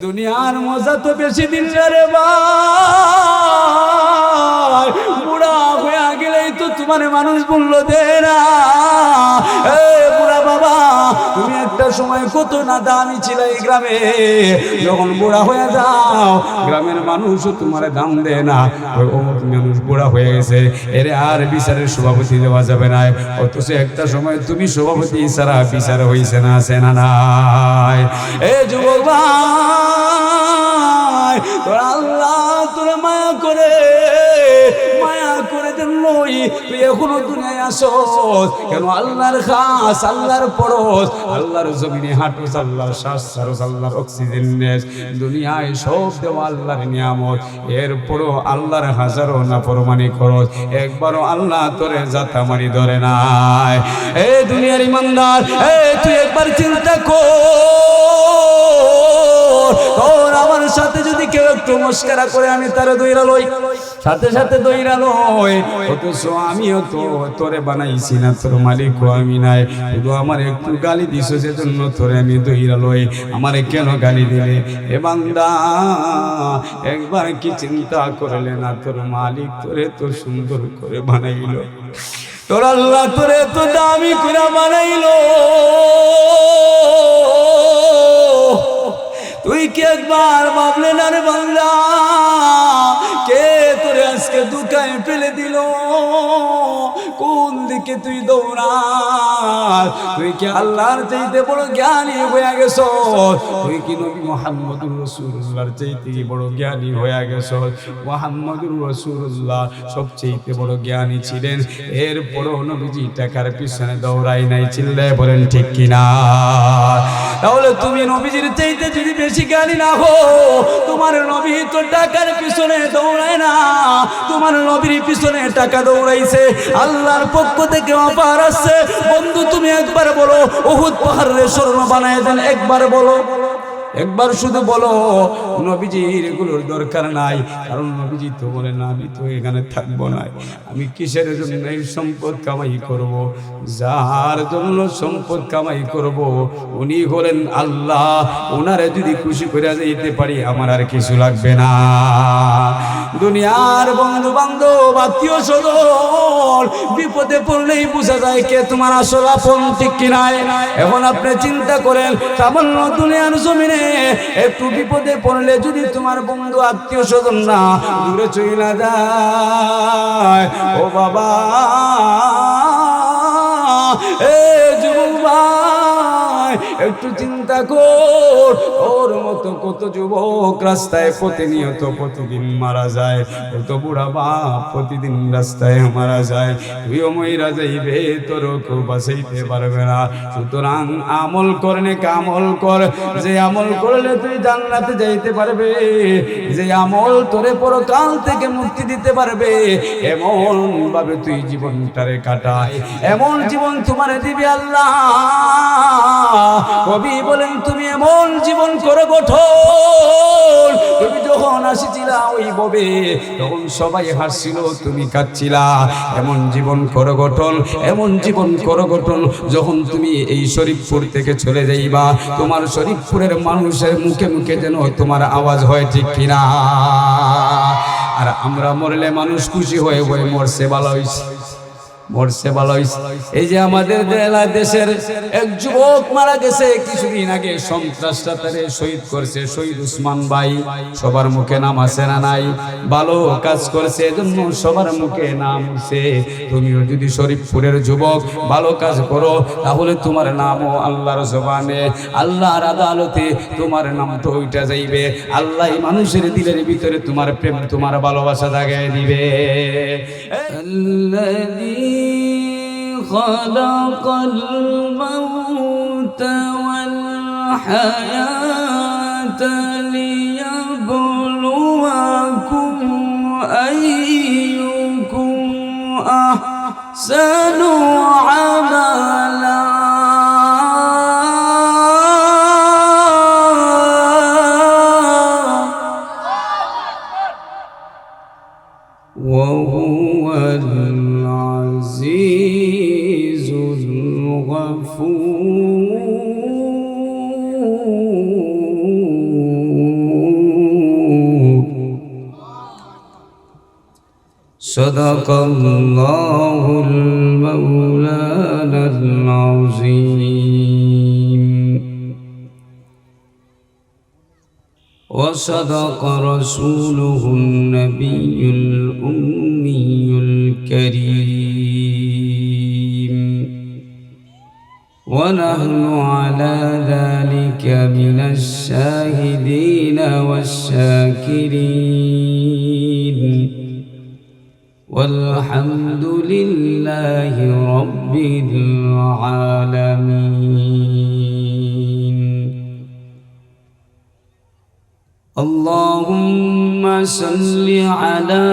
দুনিয়ার মজা তো বেশি দিন রে ভাই, বুড়া হয়ে গেলেই তো তোমার মানুষ মূল্য দেয় না। বুড়া বাবা, তুমি একটা সময় কত না দামি ছিল এই গ্রামে, যখন বুড়া হয়ে যাও গ্রামের মানুষও তোমার দাম দেয় না। মানুষ বুড়া হয়ে গেছে, এর আর বিচারের সভাপতি দেওয়া যাবে না। অথচ একটা সময় তুমি সভাপতি ছাড়া বিচার হয়েছে না, আছে না নাই? যুবক ভাই, তোর আল্লাহ তোর মায়া করে জন্যই তুই এখনো দুনিয়ায় আসস কেন? আল্লাহর খাস, আল্লাহর পরশ, আল্লাহর জমিনে হাঁটুস, আল্লাহর শ্বাস ছাড়স, আল্লাহর অক্সিজেন নেস। দুনিয়ায় সব দেওয়া আল্লাহর নিয়ামত, এরপরও আল্লাহর হাজারো নাফরমানি করস, একবারও আল্লাহ তোরে জাতা মারি ধরে নাই। দুনিয়ার ইমানদার, তুই একবার চিন্তা কর, তোর আমার সাথে যদি কেউ একটু মস্করা করে আমি তারে দইরা লই, সাথে সাথে দইরা লই, অথচ আমিও তো তোরে বানাইছি না, তোর মালিকও আমি নাই, শুধু আমার একটু গালি দিছ সেজন্য তোরে আমি দইরা লই। আমারে কেন গালি দিলে? এ বান্দা, একবার কি চিন্তা করলে না তোর মালিক তোরে তো সুন্দর করে বানাইলো, তোর আল্লাহ তোরে তো দামি করে বানাইলো, তুই কি একবার ভাবলে না রে বান্দা? কে তোরে আজকে দুঃখায় ফেলে দিল? কোন দিকে তুই দৌড়াস? তুই কি আল্লাহর চাইতে বড় জ্ঞানী হয়ে গেছ? তুই কি নবী মুহাম্মদুর রাসূলুল্লাহর চাইতে বড় জ্ঞানী হয়ে গেছ? মুহাম্মদুর রাসূলুল্লাহ সবচেয়ে বড় জ্ঞানী ছিলেন, এরপরও নবীজি টাকার পিছনে দৌড়াই নাই। চিল্লায় বলেন ঠিক কিনা? তাহলে তুমি নবীজির চাইতে যদি বেশি জ্ঞানী না হো, তোমার নবী তো টাকার পিছনে দৌড়ায় না, তোমার নবীর পিছনে টাকা দৌড়াইছে। আল্লাহর পক্ষ থেকে অফার আসছে, বন্ধু তুমি একবার বলো উহুদ পাহাড়ের স্বর্ণ বানায় দেন, একবার বলো, একবার শুধু বলো। নবীজির এগুলোর দরকার নাই, কারণ নবীজি তো বলে না আমি তো এখানে থাকবো না, আমি কিসের জন্য এই সম্পদ কামাই করব? যার জন্য সম্পদ কামাই করব উনি হলেন আল্লাহ, ওনারে যদি খুশি করে যেতে পারি আমার আর কিছু লাগবে না। দুনিয়ার বন্ধু বান্ধব আত্মীয় স্বজন বিপদে পড়লেই বোঝা যায় কে তোমার আসল আপন, ঠিক কিনা? এখন আপনি চিন্তা করেন, সামান্য দুনিয়ার জমিনে একটু বিপদে পড়লে যদি তোমার বন্ধু আত্মীয় স্বজন না দূরে চলে যায়, ও বাবা, যুবক ভাই একটু চিন্তা কর, ওর মতো কত যুবক রাস্তায় প্রতিনিয়ত প্রতিদিন মারা যায়, কত বুড়া বাপ প্রতিদিন রাস্তায় মারা যায়, তুইও মইরা যাইবে, তোর কেউ বাঁচাইতে পারবে না। সুতরাং আমল করনে কামল কর, যে আমল করলে তুই জান্নাতে যাইতে পারবে, যে আমল তোরে পরকাল থেকে মুক্তি দিতে পারবে, এমন ভাবে তুই জীবনটারে কাটায়, এমন জীবন তোমারে দিবে আল্লাহ। কবি বলেন তুমি এমন জীবন করো গঠন, তুমি যখন আসিছিলা ওই ববে তখন সবাই হাসছিল, তুমি কাঁদছিলা। এমন জীবন করো গঠন, এমন জীবন করো গঠন, যখন তুমি এই শরীফপুর থেকে চলে যাইবা তোমার শরীফপুরের মানুষের মুখে মুখে যেন তোমার আওয়াজ হয়, ঠিক কিনা? আর আমরা মরলে মানুষ খুশি হয়ে বই মরছে ভালো হইছে, মরছে ভালো হইছে। এই যে আমাদের দেশের এক যুবক মারা গেছে কিছুদিন আগে, সন্ত্রাসটা তারে শহীদ করছে, শহীদ উসমান ভাই, সবার মুখে নাম আছে না নাই? ভালো কাজ করছে এজন্য সবার মুখে নাম উঠছে। তুমিও যদি শরীফপুরের যুবক ভালো কাজ করো, তাহলে তোমার নামও আল্লাহর জবানে, আল্লাহর আদালতে তোমার নাম তো ওইটা যাইবে, আল্লাহ মানুষের দিলের ভিতরে তোমার প্রেম, তোমার ভালোবাসা জাগায় দিবে। خلق الموت والحياة ليبلوكم أيكم أحسن عملا وهو العزيز الغفور। صدق الله المولانا العظيم وصدق رسوله النبي الأمي الكريم ونحن على ذلك من الشاهدين والشاكرين والحمد لله رب العالمين اللهم صل على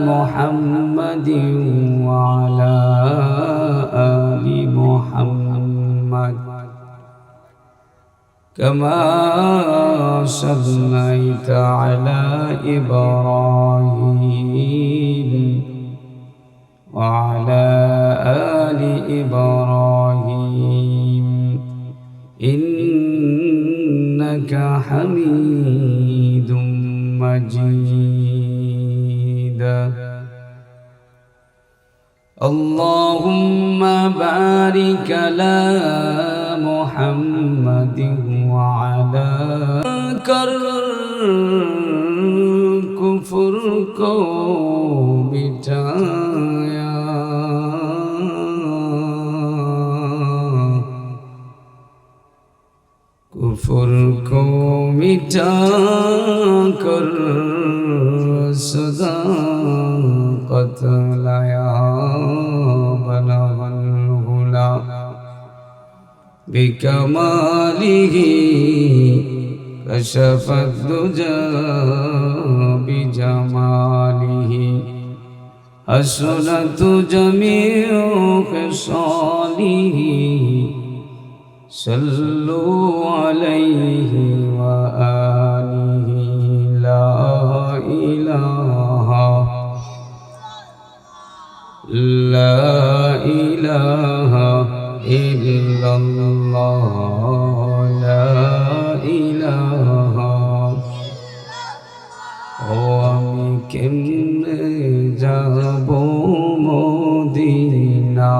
محمد وعلى آل محمد كما صليت على إبراهيم وعلى آل إبراهيم إنك حميد مجيد اللهم بارك على محمد وعلى كفر को मिटाया कुफर को मिटा कर सदाकत लाया बलगल हुला बिकमालिही कशफ الدجى بجماله حسنت جميع خصاله صلوا عليه وآله لا إله إلا الله لا إله ও আমি কেমনে যাব মদিনা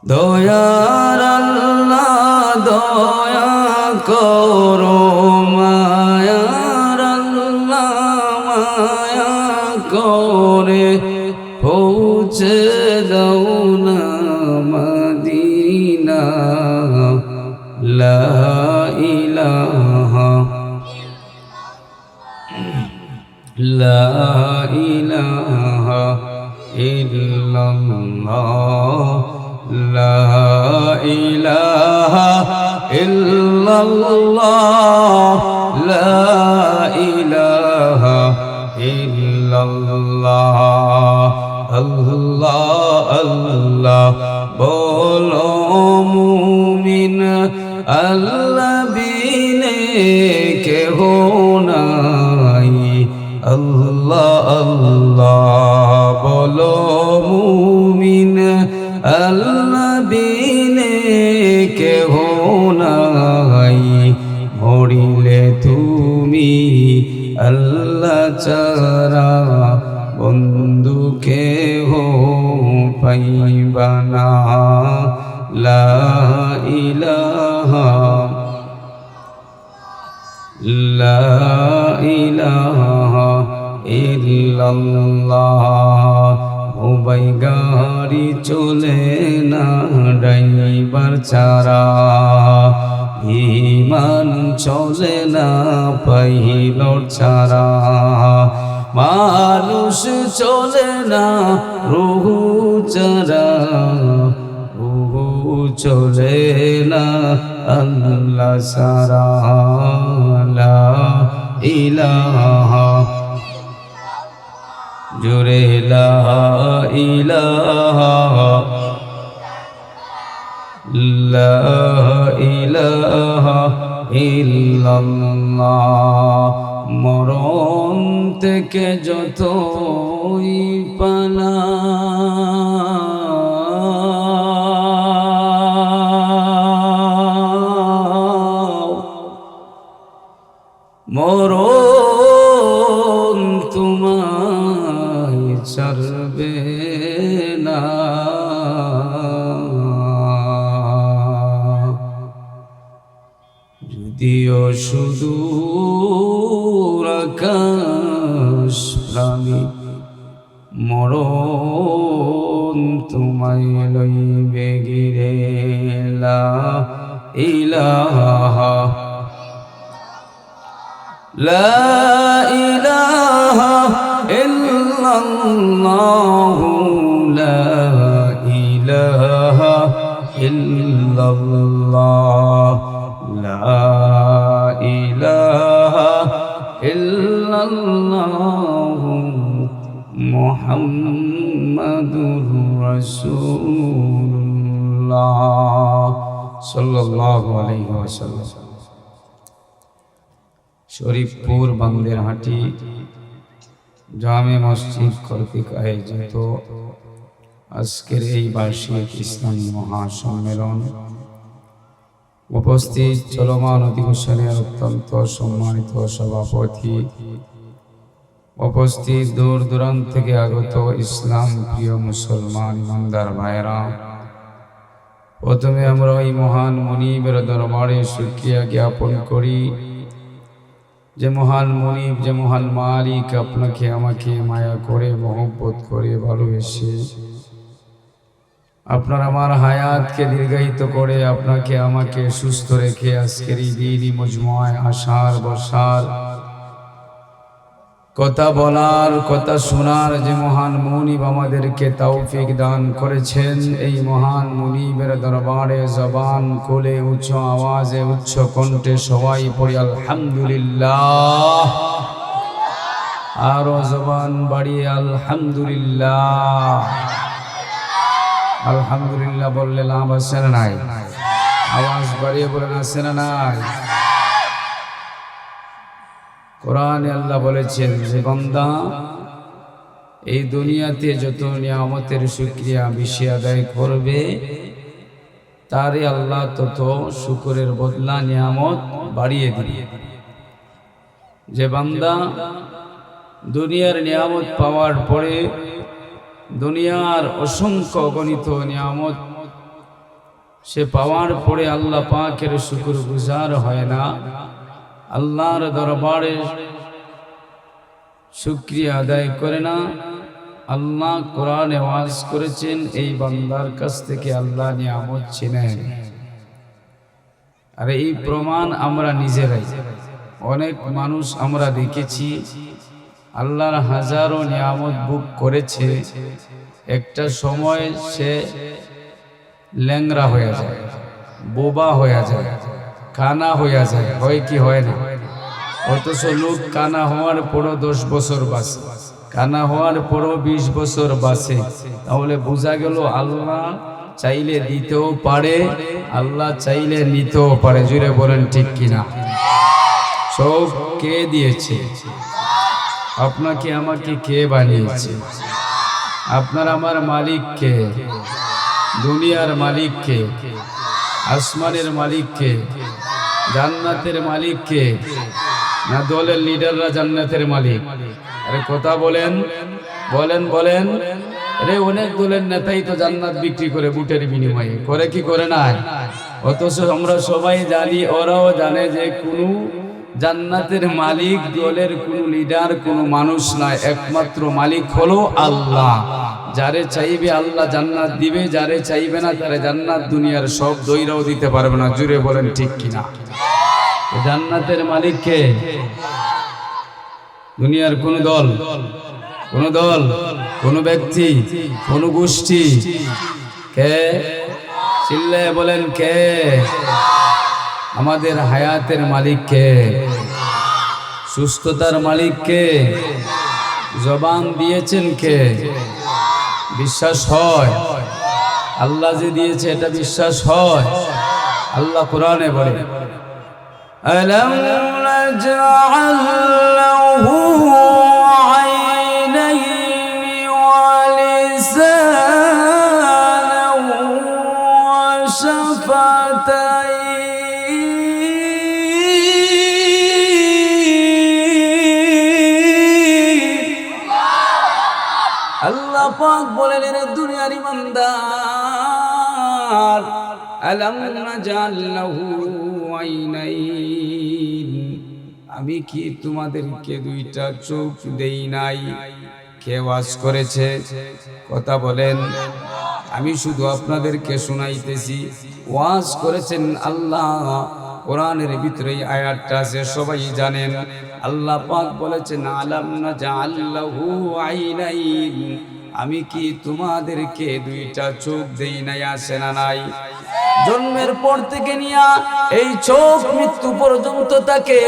দয়ার আল্লাহ দয়া করো মায়ার আল্লাহ মায়া করে পৌঁছে দাও না মদিনা লা ইলাহা ইল্লাল্লাহ লা ইলাহা ইল্লাল্লাহ লা ইলাহা ইল্লাল্লাহ আল্লাহ আল্লাহ বলো মুমিন আল্লাহ বিনে কেহ নাই আল্লাহ আল্লাহ বলো মুমিন আল্লাহ বিনে কেহ নাই মরিলে তুমি আল্লাহ ছাড়া বন্ধু কেহ পাইবা না লা ইলাহা ইল্লাল্লাহ উবাই গাড়ি চলে না ড্রাইভার ছাড়া ইমান চলে না পাইলট ছাড়া মানুষ চলে না রুহু ছাড়া চলে না আল্লাহ সারা লা ইলাহা জুরে লা ইলাহা লা ইলাহা ইল্লাল্লাহ মরণ থেকে যতই পালা মরণ তোমায় ছাড়বে না। যদিও সুদূর আকাশ প্রামী মরণ তোমায় লইবে গিরে। লা ইলাহা লা ইলাহা ইল্লাল্লাহু লা ইলাহা ইল্লাল্লাহ লা ইলাহা ইল্লাল্লাহু মুহাম্মাদুর রাসূলুল্লাহ সাল্লাল্লাহু আলাইহি ওয়াসাল্লাম। শরীফপুর বান্দেরহাটি জামে মসজিদ কর্তৃক আয়োজিত আজকের এই বার্ষিক ইসলামী মহাসম্মেলন উপস্থিত চলমান অধিবেশনের অত্যন্ত সম্মানিত সভাপতি, উপস্থিত দূর দূরান্ত থেকে আগত ইসলাম প্রিয় মুসলমান ইমানদার ভাইরা, প্রথমে আমরা এই মহান মুনিবের দরবারে শুকরিয়া জ্ঞাপন করি যে মহান মুনিব, যে মহান মালিক আপনাকে আমাকে মায়া করে মহব্বত করে ভালোবেসে আপনার আমার হায়াতকে দীর্ঘায়িত করে আপনাকে আমাকে সুস্থ রেখে আজকের এই দিনই মজমুআয় আসার বসার কথা বলার কথা শোনার যে মহান মুনিব আমাদেরকে তৌফিক দান করেছেন, এই মহান মুনিবের দরবারে জবান খুলে উচ্চ আওয়াজে উচ্চ কণ্ঠে সবাই পড়ি আলহামদুলিল্লাহ। আরো জবান বাড়িয়ে আলহামদুলিল্লাহ। আলহামদুলিল্লাহ বললে লাভ আছে না নাই? আওয়াজ বাড়িয়ে বলেন আছে না নাই? কোরআনে আল্লাহ বলেছেন যে বান্দা এই দুনিয়াতে যত নিয়ামতের শুকরিয়া বেশি আদায় করবে তারে আল্লাহ তত শুকরের বদলা নিয়ামত বাড়িয়ে দিবে। যে বান্দা দুনিয়ার নিয়ামত পাওয়ার পরে দুনিয়ার অসংখ্য অগণিত নিয়ামত সে পাওয়ার পরে আল্লাহ পাকের শুকর গুজার হয় না, আল্লাহর দরবারে শুকরিয়া আদায় করে না, আল্লাহ কোরআনে ওয়াজ করেছেন এই বান্দার কাছ থেকে আল্লাহ নিয়ামত ছিনেন। আর এই প্রমাণ আমরা নিজেরাই, অনেক মানুষ আমরা দেখেছি আল্লাহর হাজারো নিয়ামত ভোগ করেছে, একটা সময় সে ল্যাংরা হয়ে যায়, বোবা হয়ে যায়, কানা হয়ে যায়, হয় কি হয় না? অথচ লোক কানা হওয়ার পরও 10 বছর বাঁচে, কানা হওয়ার পরও 20 বছর বাঁচে। তাহলে বোঝা গেল আল্লাহ চাইলে দিতেও পারে, আল্লাহ চাইলে নিতেও পারে। জুড়ে বলেন ঠিক কিনা? সব কে দিয়েছে? আপনাকে আমাকে কে বানিয়েছে? আপনার আমার মালিক কে? দুনিয়ার মালিক কে? আসমানের মালিক কে? জান্নাতের মালিক কে? না দলের লিডাররা জান্নাতের মালিক? আরে কথা বলেন বলেন বলেন। আরে অনেক দলের নেতাই তো জান্নাত বিক্রি করে বুটের বিনিময়ে, করে কি করে না? অথচ আমরা সবাই জানি, ওরাও জানে যে কোনো জান্নাতের মালিক দলের কোন লিডার কোন মানুষ নয়, একমাত্র মালিক হলো আল্লাহ। যারে চাইবে আল্লাহ জান্নাত দিবে, যারে চাইবে না তারে জান্নাত দুনিয়ার সব দইরাও দিতে পারবে না। জুড়ে বলেন ঠিক কিনা? জান্নাতের মালিক কে? দুনিয়ার কোন দল, কোন দল, কোন ব্যক্তি, কোন গোষ্ঠী? কে? চিল্লায়ে বলেন কে? আমাদের হায়াতের মালিক কে? সুস্থতার মালিক কে? জবান দিয়েছেন কে? বিশ্বাস হয়? আল্লাহ যে দিয়েছে এটা বিশ্বাস হয়? আল্লাহ কোরআনে বলে আলাম নাজআল লাহু আইনাইনি ওয়া লিসানান ওয়া শাফাতাইন পাক বলেন, রে দুনিয়ার ইমানদার, আলাম নাজাল লাহু আইনাইন, আমি কি তোমাদেরকে দুইটা চোখ দেই নাই? কে ওয়াজ করেছে? কথা বলেন। আমি শুধু আপনাদেরকে শুনাইতেছি। ওয়াজ করেছেন আল্লাহ। কোরআনের ভিতরে আয়াতটা আছে, সবাই জানেন। আল্লাহ পাক বলেছেন, আলাম নাজাল লাহু আইনাইন, আমি কি তোমাদেরকে দুইটা চোখ দেই নাই? আছে না নাই? জন্মের পর থেকে নিয়া এই চোখ মৃত্যু পর্যন্ত তাকে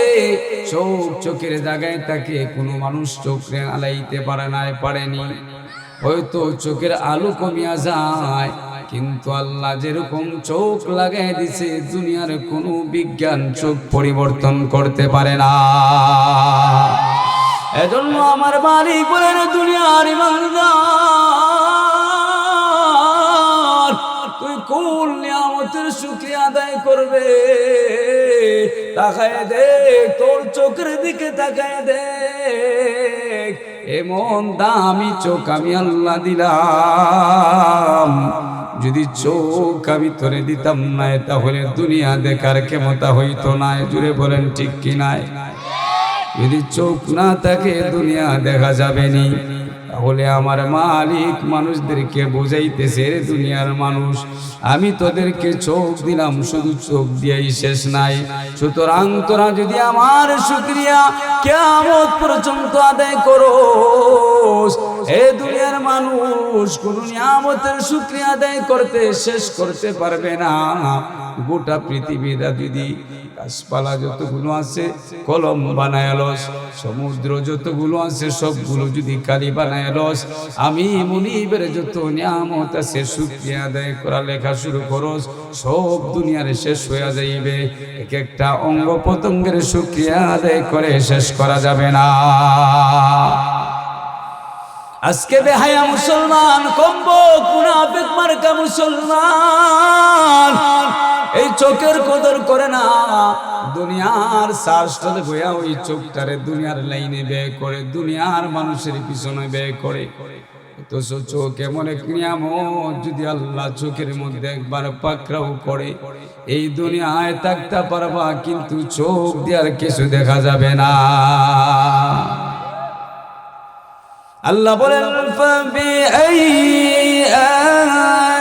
চোখের জায়গায় তাকে কোনো মানুষ চোখে আলাইতে পারে নাই, পারেনি। হয়তো চোখের আলো কমিয়া যায়, কিন্তু আল্লাহ যেরকম চোখ লাগাই দিছে, দুনিয়ার কোনো বিজ্ঞান চোখ পরিবর্তন করতে পারে না। এজন্য আমার মালিক বলেন, দুনিয়ার ইমানদার, তুই কোন নিয়ামতের শুকরিয়া আদায় করবে? তাকায় দেখ, তোর চোখের দিকে তাকায় দেখ। এমন দামি চোখ আমি আল্লাহ দিলাম। যদি চোখ আমি তোরে দিতাম না, তাহলে দুনিয়া দেখার ক্ষমতা হইতো না। জুড়ে বলেন ঠিক কি নাই? যদি চোখ না থাকে দুনিয়া দেখা যাবে নি। তাহলে আমার মালিক মানুষদেরকে বুঝাইতেছে, রে দুনিয়ার মানুষ, আমি তোদেরকে চোখ দিলাম, শুধু চোখ দিয়েই শেষ নাই। সুতরাং তোরা যদি আমার শুকরিয়া কিয়ামত পর্যন্ত আদায় করোস, এ দুনিয়ার মানুষ কোন নিয়ামতের শুকরিয়া আদায় করতে শেষ করতে পারবে না। গোটা পৃথিবীটা যদি গাছপালা যতগুলো আছে কলম বানায়ালস, সমুদ্র যতগুলো আছে সবগুলো যদি কালি বানায়ালস, আমি মুনিবের যত নিয়ামত আছে শুকরিয়া আদায় করা লেখা শুরু করস, সব দুনিয়ার শেষ হয়ে যাইবে। এক একটা অঙ্গ প্রত্যঙ্গের শুকরিয়া আদায় করে শেষ করা যাবে না। আজকে বেহায়া মুসলমান, কম্বক মুনাফিক মার্কা মুসলমান এই চোখের কদর করে না। দুনিয়ার সার্চটাতে বইয়া ওই চোখটারে দুনিয়ার লাইনে ব্যয় করে, দুনিয়ার মানুষের পিছনে ব্যয় করে। তো চোখ এমন এক নিয়ামত, যদি আল্লাহ চোখের মধ্যে একবার পাকড়াও করে, এই দুনিয়ায় থাকতে পারবা, কিন্তু চোখ দেওয়ার কিছু দেখা যাবে না। আল্লাহ বলেন, فبأي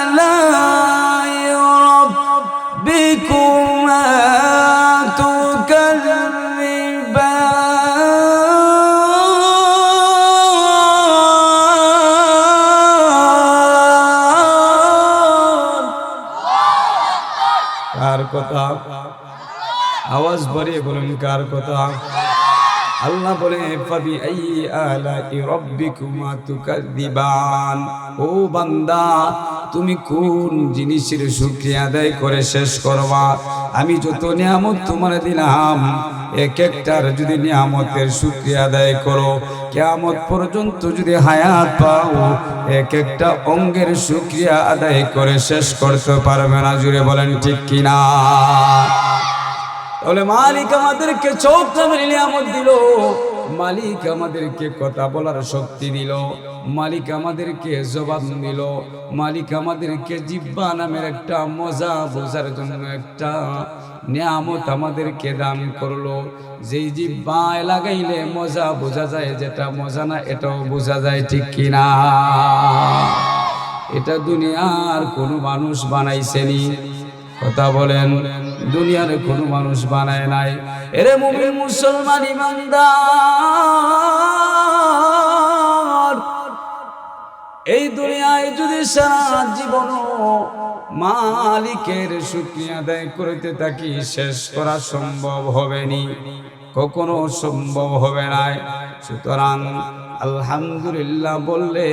آلاء ربكما تكذبان। কার কথা? আওয়াজ বাড়িয়ে বলুন, কার কথা? আল্লাহ বলে, ফাবিআই আলাই রাব্বিকুমা তুকাযিবান। ও বান্দা, তুমি কোন জিনিসের শুকরিয়া আদায় করে শেষ করবা? আমি যত নিয়ামত তোমার দিলাম, এক একটার যদি নিয়ামতের শুকরিয়া আদায় করো, কিয়ামত পর্যন্ত যদি হায়াত পাও, এক একটা অঙ্গের শুকরিয়া আদায় করে শেষ করতে পারবে না। জুড়ে বলেন ঠিক কিনা? তাহলে মালিক আমাদেরকে চোখ নামের নিয়ামত দিল, মালিক আমাদেরকে কথা বলার শক্তি দিল, মালিক আমাদেরকে জবান দিল, মালিক আমাদেরকে জিহ্বা নামের একটা মজা বোঝার জন্য একটা নিয়ামত আমাদেরকে দান করলো। যেই জিহ্বায় লাগাইলে মজা বোঝা যায়, যেটা মজা না এটাও বোঝা যায়, ঠিক কিনা? এটা দুনিয়ার কোনো মানুষ বানাইছেনি? কথা বলেন, দুনিয়ার কোনো মানুষ বানায় নাই। এরে মুমিন মুসলমান ইমানদার, এই দুনিয়ায় যদি সারা জীবন মালিকের শুকরিয়া আদায় করতে থাকি, শেষ করা সম্ভব হবে নি, কখনো সম্ভব হবে না। সুতরাং আলহামদুলিল্লাহ বললে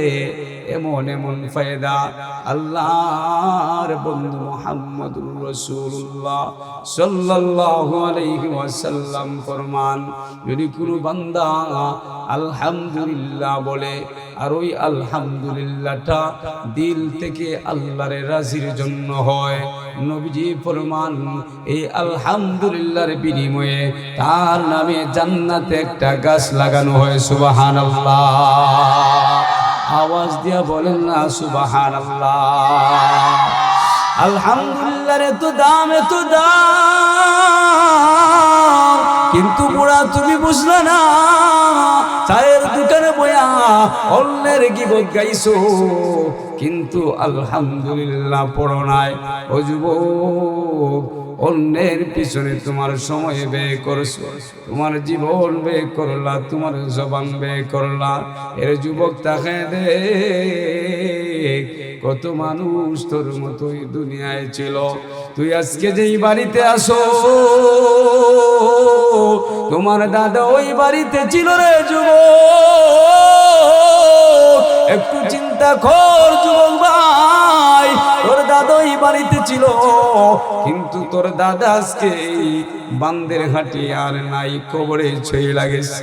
এমন এমন ফায়দা। আল্লাহর বন্ধু মুহাম্মদুর রাসূলুল্লাহ সাল্লাল্লাহু আলাইহি ওয়াসাল্লাম ফরমান, যদি কোনো বান্দা আলহামদুলিল্লাহ বলে, আর ওই আলহামদুলিল্লাহটা দিল থেকে আল্লাহর রাজির জন্য হয়, নবীজি ফরমান, এই আলহামদুলিল্লাহর বিনিময়ে তার নামে জান্নাতে একটা গাছ লাগানো হয়। সুবহানাল্লাহ। আওয়াজ দিয়া বলেন না সুবহানাল্লাহ। আলহামদুলিল্লাহ, এত দাম, এত দাম, কিন্তু বুড়া তুমি বুঝলা না, চায়ের দোকানে বয়া অন্যের গীবত গাইছো, কিন্তু আলহামদুলিল্লাহ পড়ো নাই। ও যুবক, অন্যের পিছনে তোমার সময় ব্যয় করছো, তোমার জীবন ব্যয় করলা, তোমার জবান ব্যয় করলা। এর যুবক তাকে দে, কত মানুষ তোর মতোই দুনিয়ায় ছিল। তুই আজকে যেই বাড়িতে আসো, তোমার দাদা ওই বাড়িতে ছিল রে যুবক। একটু চিন্তা কর যুবক ভাই, তোর দাদা ওই বাড়িতে ছিল, কিন্তু তোর দাদা আজকে বান্দের হাঁটি আর নাই, কবরে ছুঁয়ে লাগেছে।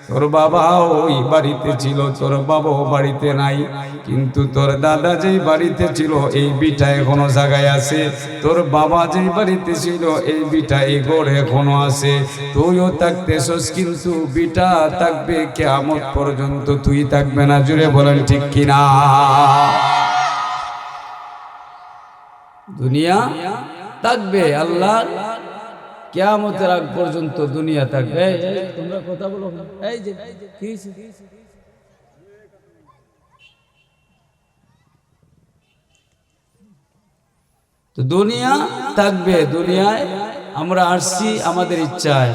তোর বাবা ওই বাড়িতে ছিল, তোর বাবাও বাড়িতে নাই, কিন্তু তোর দাদা যেই বাড়িতে ছিল এই বিটা এখনো জায়গায় আছে। তোর বাবা যেই বাড়িতে ছিল এই বিটা এই গড় এখনো আছে। তুইও থাকতেছস, কিন্তু বিটা থাকবে কিয়ামত পর্যন্ত, তুই থাকবে না। জুড়ে বলেন ঠিক কিনা? দুনিয়া থাকবে, আল্লাহ কিয়ামতের আগ পর্যন্ত দুনিয়া থাকবে। তোমরা কথা বলো, এই যে তো দুনিয়া থাকবে। দুনিয়ায় আমরা আসছি আমাদের ইচ্ছায়,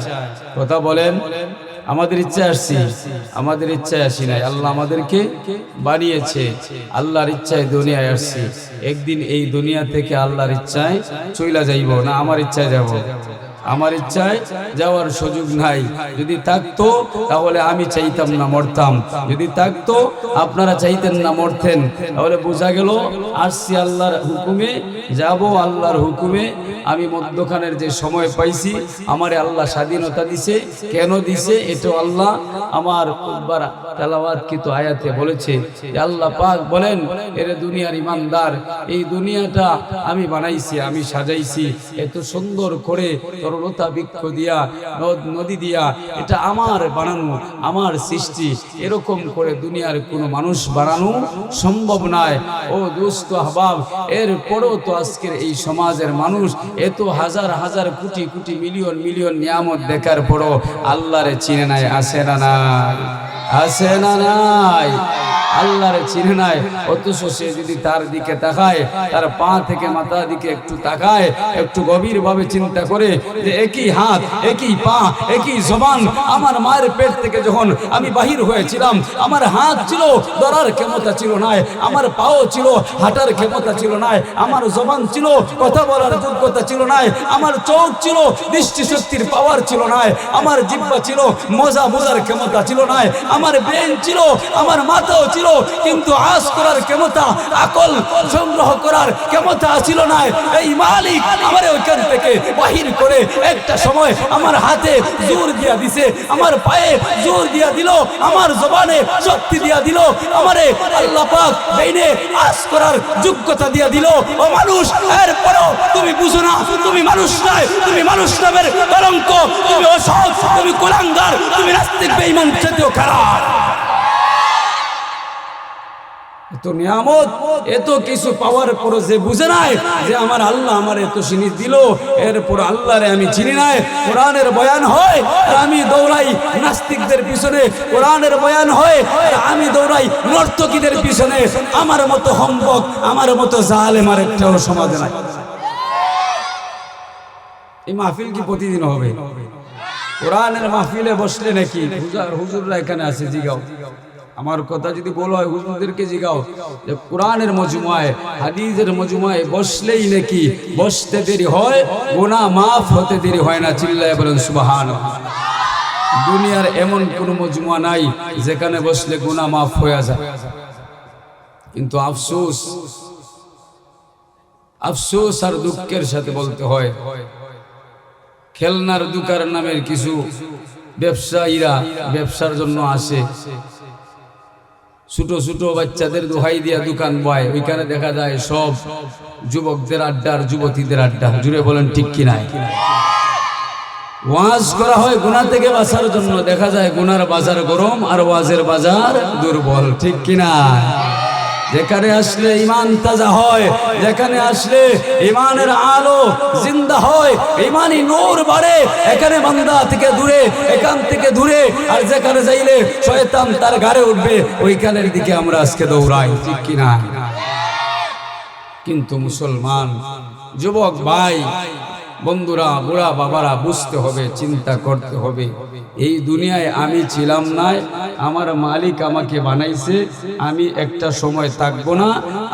কথা বলেন, আমাদের ইচ্ছায় আসছি, আমাদের ইচ্ছায় আসি নাই। আল্লাহ আমাদেরকে বানিয়েছে, আল্লাহর ইচ্ছায় দুনিয়ায় আসছি। একদিন এই দুনিয়া থেকে আল্লাহর ইচ্ছায় চইলা যাইব না, আমার ইচ্ছায় যাব। আমার ইচ্ছায় যাওয়ার সুযোগ নাই। যদি থাকতো তাহলে আমি চাইতাম না মরতাম, যদি থাকতো আপনারা চাইতেন না মরতেন। তাহলে বোঝা গেল আসছি আল্লাহর হুকুমে, যাব আল্লাহর হুকুমে। আমি মধ্যখানের যে সময় পাইছি, আমারে আল্লাহ স্বাধীনতা দিছে। কেন দিছে? এটা আল্লাহ আমার তেলাওয়াতকৃত আয়াতে বলেছে। আল্লাহ পাক বলেন, এর দুনিয়ার ইমানদার, এই দুনিয়াটা আমি বানাইছি, আমি সাজাইছি এত সুন্দর করে, তরলতা বৃক্ষ দিয়া, নদী দিয়া, এটা আমার বানানো, আমার সৃষ্টি। এরকম করে দুনিয়ার কোনো মানুষ বানানো সম্ভব নয়। ও দোস্ত আহবাব, এরপরও তো আজকের এই সমাজের মানুষ এত হাজার হাজার কোটি কোটি মিলিয়ন মিলিয়ন নিয়ামত দেখার পরও আল্লাহরে চিনে নাই। আসে না নাই? আসে না নাই? আল্লাহরে চিনে নাই। অথচ সে যদি তার দিকে তাকায়, তার পা থেকে মাথা দিকে একটু তাকায়, একটু গভীর ভাবে চিন্তা করে যে একই হাত, একই পা, একই জবান। আমার মায়ের পেট থেকে যখন আমি বাহির হয়েছিলাম, আমার হাত ছিল, ধরার ক্ষমতা ছিল না, আমার পাও ছিল, হাঁটার ক্ষমতা ছিল না, আমার জবান ছিল, কথা বলার যোগ্যতা ছিল না, আমার চোখ ছিল, দৃষ্টিশক্তির পাওয়ার ছিল না, আমার জিহ্বা ছিল, মজা বোঝার ক্ষমতা ছিল না, আমার ব্রেন ছিল, আমার মাথাও ছিল, কিন্তু আজ করার ক্ষমতা, আকল সংগ্রহ করার ক্ষমতা ছিল না। এই মালিক আমারে ওইখান থেকে বাহির করে একটা সময় আমার হাতে জোর দিয়া দিছে, আমার পায়ে জোর দিয়া দিল, আমার জবানে শক্তি দিয়া দিল, আমারে আল্লাহ পাক বেইনে আজ করার যোগ্যতা দিয়া দিল। ও মানুষ, এরপরও তুমি বুঝো না, তুমি মানুষ নয়, তুমি মানুষ নামের কলঙ্ক, তুমি অসৎ, তুমি কুলাঙ্গার, তুমি নাস্তিক, বেঈমান, জাতীয় খারাপ। এত নিয়ামত, এত কিছু পাওয়ার পর যে বুঝে নাই যে আমার আল্লাহ আমার এত জিনিস দিল, এরপর আল্লাহরে আমি চিনি নাই। কোরআনের বয়ান হয় আমি দৌড়াই নাস্তিকদের পিছনে, কোরআনের বয়ান হয় আমি দৌড়াই নর্তকীদের পিছনে। আমার মতো হম্বক, আমার মতো জালেম আর একটাও সমাজে নাই। এই মাহফিল কি প্রতিদিন হবে? কোরআনের মাহফিলে বসলে নাকি হুজুররা এখানে আছে, জিগাও আমার কথা যদি বলো হয়, হুজুরদেরকে জিগাও যে কোরআনের মজমুআয়, হাদিসের মজমুআয় বসলেই নাকি বসতে দেরি হয়, গুনাহ মাফ হতে দেরি হয় না। চিল্লায়ে বলেন সুবহানাল্লাহ। দুনিয়ার এমন কোন মজমুআ নাই যেখানে বসলে গুনাহ মাফ হয়ে যায়। কিন্তু আফসোস, আফসোস আর দুঃখের সাথে বলতে হয়, খেলনার দোকান নামের কিছু ব্যবসায়ীরা ব্যবসার জন্য আসে, ছোট ছোট বাচ্চাদের দোহাই দিয়া দোকান বয়, ওইখানে দেখা যায় সব যুবকদের আড্ডা আর যুবতীদের আড্ডা। জুড়ে বলেন ঠিক কিনা? ওয়াজ করা হয় গুনাহ থেকে বাঁচার জন্য, দেখা যায় গুনার বাজার গরম আর ওয়াজের বাজার দুর্বল, ঠিক কিনা? যেখানে আসলে ইমান তাজা হয়, যেখানে আসলে ইমানের আলো জিন্দা হয়, ইমানি নূর বাড়ে, এখানে বান্দা থেকে দূরে, এখান থেকে দূরে, আর যেখানে যাইলে শয়তান তার ঘাড়ে উঠবে ওইখানের দিকে আমরা আজকে দৌড়াই, ঠিক কিনা? কিন্তু মুসলমান যুবক ভাই বন্ধুরা, বুড়া বাবারা, বুঝতে হবে, চিন্তা করতে হবে, এই দুনিয়ায় আমি ছিলাম না, আমার মালিক আমাকে বানাইছে, আমি একটা সময় থাকবো না।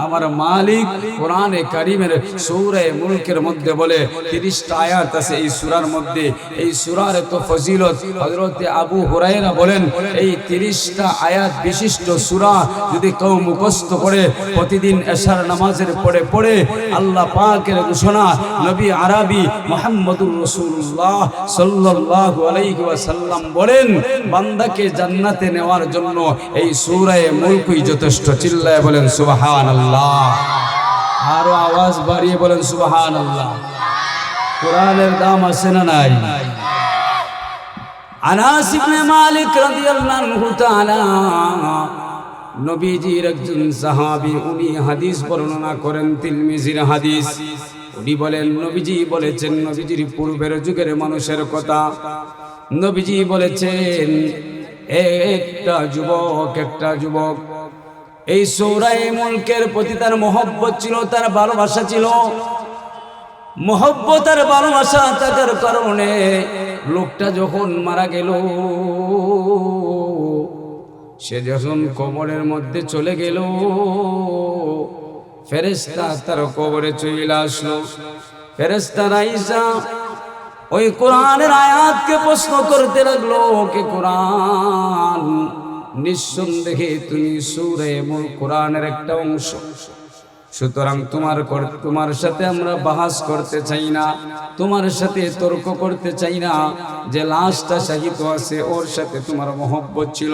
আমার মালিক কোরআনে কারিমের সূরা মুলকের মধ্যে বলে, 30টা আয়াত আছে এই সূরার মধ্যে, এই সূরার এত ফজিলত। হযরত আবু হুরায়রা বলেন, এই 30টা আয়াত বিশিষ্ট সূরা যদি কেউ মুখস্থ করে প্রতিদিন এশার নামাজের পড়ে পড়ে, আল্লাহ পাকের ঘোষণা, নবী আরবি মুহাম্মদুর রাসূলুল্লাহ সাল্লাল্লাহু আলাইহি ওয়াসাল্লাম বলেন, বান্দাকে জান্নাতে নেওয়ার জন্য এই সূরা মুলকই যথেষ্ট। চিল্লায়ে বলেন সুবহানাল্লাহ, আরো আওয়াজ বাড়িয়ে বলেন সুবহানাল্লাহ। কোরআনের দাম আছে না নাই? আনাস ইবনে মালিক রাদিয়াল্লাহু তাআলা নবীজির একজন সাহাবী, উনি হাদিস বর্ণনা করেন, তিরমিজির হাদিস। উনি বলেন, নবীজি বলেছেন, নবীজির পূর্বের যুগের মানুষের কথা নবীজি বলেছেন, একটা যুবক এই সূরা মুলকের প্রতি তার মহব্বত ছিল, তার ভালোবাসা ছিল। মহব্বত আর ভালোবাসা থাকার কারণে লোকটা যখন মারা গেল, সে যখন কবরের মধ্যে চলে গেল, ফেরেশতা তার কবরে চলে আসলো। ফেরেশতা আইসা ওই কোরআনের আয়াতকে প্রশ্ন করতে লাগলো, কে কোরআন, নিঃসন্দেহে তুমি সূরা মুল কোরআনের একটা অংশ, সুতরাং তোমার সাথে আমরা বাহাস করতে চাই না, তোমার সাথে তর্ক করতে চাই না। যে লাশটা শাহিদ আছে ওর সাথে তোমার মহব্বত ছিল,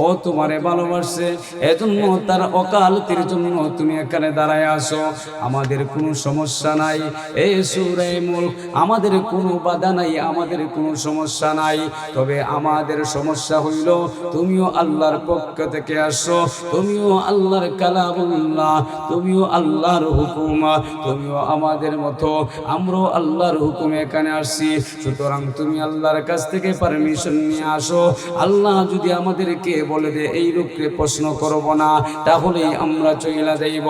ও তোমারে ভালোবাসে, এজন্য তার অকালতির জন্য তুমি এখানে দাঁড়ায় আসো। আমাদের কোনো সমস্যা নাই, এই সূরা মুলক আমাদের কোনো বাধা নাই, আমাদের কোনো সমস্যা নাই। তবে আমাদের সমস্যা হইল, তুমিও আল্লাহর পক্ষ থেকে আসো, তুমিও আল্লাহর কালামুল্লাহ, তুমিও আল্লাহর হুকুম, তুমিও আমাদের মতো, আমরাও আল্লাহর হুকুমে এখানে আসছি। সুতরাং তুমি আল্লাহর কাছ থেকে পারমিশন নিয়ে আসো। আল্লাহ যদি আমাদেরকে বলে দে এই লোককে প্রশ্ন করব না, তাহলেই আমরা চইলা যাইব।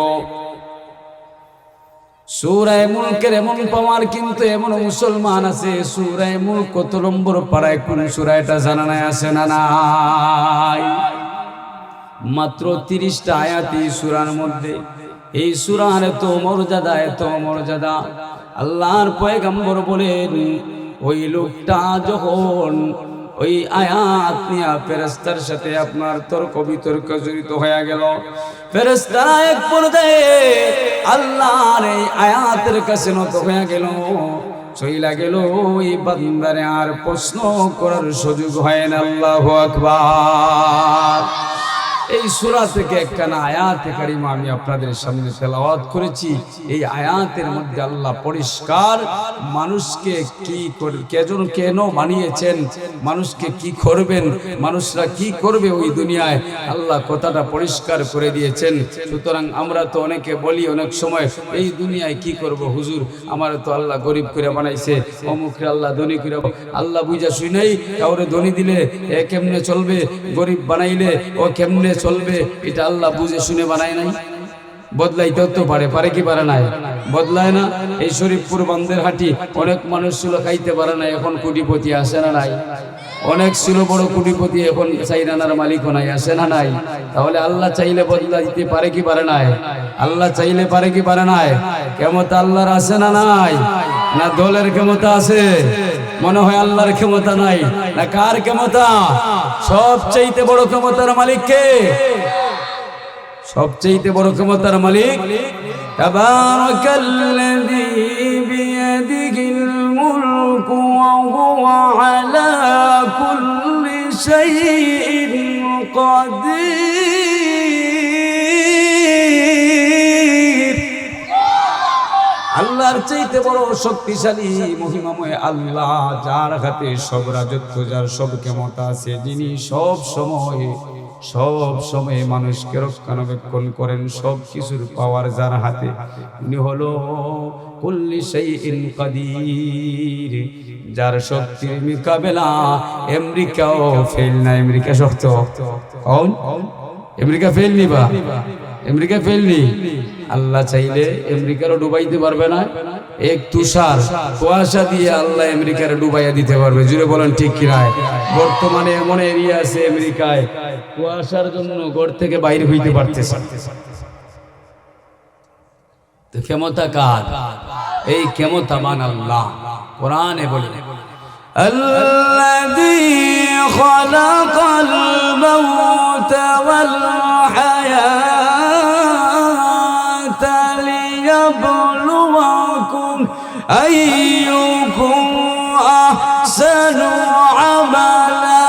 সূরা মুলকের এমন পাওয়ার, কিন্তু এমন মুসলমান আছে সূরা মুলক কত নম্বর পাড়ায় কোন সূরা এটা জানা নাই, আছে না নাই? মাত্র 30টা আয়াত এই সূরার মধ্যে। এই সূরার এত মর্যাদা, এত মর্যাদা। আল্লাহর পয়গম্বর বলেন, ওই লোকটা যখন ওই আয়াত নিয়ে ফেরেশতার সাথে আপনার তর্ক বিতর্ক জড়িত হয়ে গেল, ফেরেশতারা এক পর্যায়ে আল্লাহর এই আয়াতের কাছে নত হয়ে গেল, চইলা গেল। ওই বান্দারে আর প্রশ্ন করার সুযোগ হয় না। আল্লাহু আকবার। এই সূরা থেকে একখানা আয়াতে কারিমা আমি আপনাদের সামনে তেলাওয়াত করেছি। এই আয়াতের মধ্যে আল্লাহ পরিষ্কার মানুষকে কি কেন বানিয়েছেন, মানুষকে কি করবেন, মানুষরা কি করবে ওই দুনিয়ায়, আল্লাহ কথাটা পরিষ্কার করে দিয়েছেন। সুতরাং আমরা তো অনেকে বলি অনেক সময়, এই দুনিয়ায় কি করব হুজুর, আমার তো আল্লাহ গরিব করে বানাইছে, অমুকরে আল্লাহ ধনী করে। আল্লাহ বুঝা শুই নাই, কাউরে ধনী দিলে এ কেমনে চলবে, গরিব বানাইলে ও কেমনে চলবে, এটা আল্লাহ বুঝে শুনে বানায় নাই। বদলাইতেও তো পারে কি পারে নাই? বদলায় না। এই শরীফপুর বান্দের হাটি অনেক মানুষ ছিল, খাইতে পারে না, এখন কোটিপতি, আসে না নাই? অনেক ছিল বড় কোটিপতি, এখন চাইনার মালিকও নাই, আসে না নাই? তাহলে আল্লাহ চাইলে বদলাইতে পারে কি পারে নাই? আল্লাহ চাইলে পারে কি পারে নাই? ক্ষমতা আল্লাহর আছে না নাই? না দলের ক্ষমতা আছে? মনে হয় আল্লাহর ক্ষমতা নাই। না কার ক্ষমতা? সবচাইতে বড় ক্ষমতার মালিক কে? সবচাইতে বড় ক্ষমতার মালিক তাবারাকাল্লাযী বিয়াদিহিল মুলকু ওয়া হুয়া আলা কুল্লি শাইইন কাদির। আল্লাহর চাইতে বড় শক্তিশালী মহিমাময় আল্লাহ, যার হাতে সব রাজত্ব, যার সব ক্ষমতা আছে, যিনি সব সময় মানুষকে রক্ষণাবেক্ষণ করেন, সব কিছুর পাওয়ার যার হাতে, উনি হলো কুল্লি শাইইন কাদির, যার শক্তির মোকাবেলা আমেরিকাও ফেল না। আমেরিকা শক্ত, কোন আমেরিকা ফেল নিবা? আমেরিকা ফেল নি। আল্লাহ চাইলে আমেরিকারও ডুবাইতে পারবে না। এক তুষার কুয়াশা দিয়ে আল্লাহ আমেরিকার ডুবাইয়া দিতে পারবে। জুড়ে বলেন ঠিক কিনা? বর্তমানে এমন এরিয়া আছে আমেরিকায়, কুয়াশার জন্য ঘর থেকে বাইরে হইতে পারতেছে। তো ক্ষমতা কার? এই ক্ষমতাবান আল্লাহ। কোরআনে বলে আল্লাযী খালাকাল মাউতা ওয়াল হায়াতা লিয়াবলুয়াকুম আইয়ুকুম আহসানু আমালা।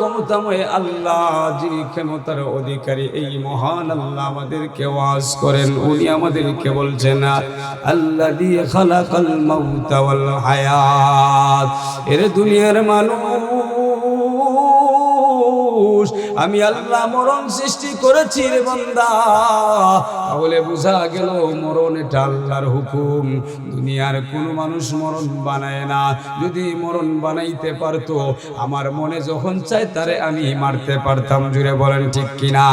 ক্ষমতাময় আল্লাহ, যিনি ক্ষমতার অধিকারী, এই মহান আল্লাহ আমাদেরকে ওয়াজ করেন। উনি আমাদেরকে বলছেন আল্লাযী খালাকাল মাউতা ওয়াল হায়াত। এর দুনিয়ার মানুষ, আমি আল্লাহ মরণ সৃষ্টি করেছি রে বান্দা। তাহলে বোঝা গেল মরণ এটা আল্লাহর হুকুম। দুনিয়ার কোন মানুষ মরণ বানায় না। যদি মরণ বানাইতে পারতো, আমার মনে যখন চাই তারে আমি মারতে পারতাম। জুড়ে বলেন ঠিক কিনা?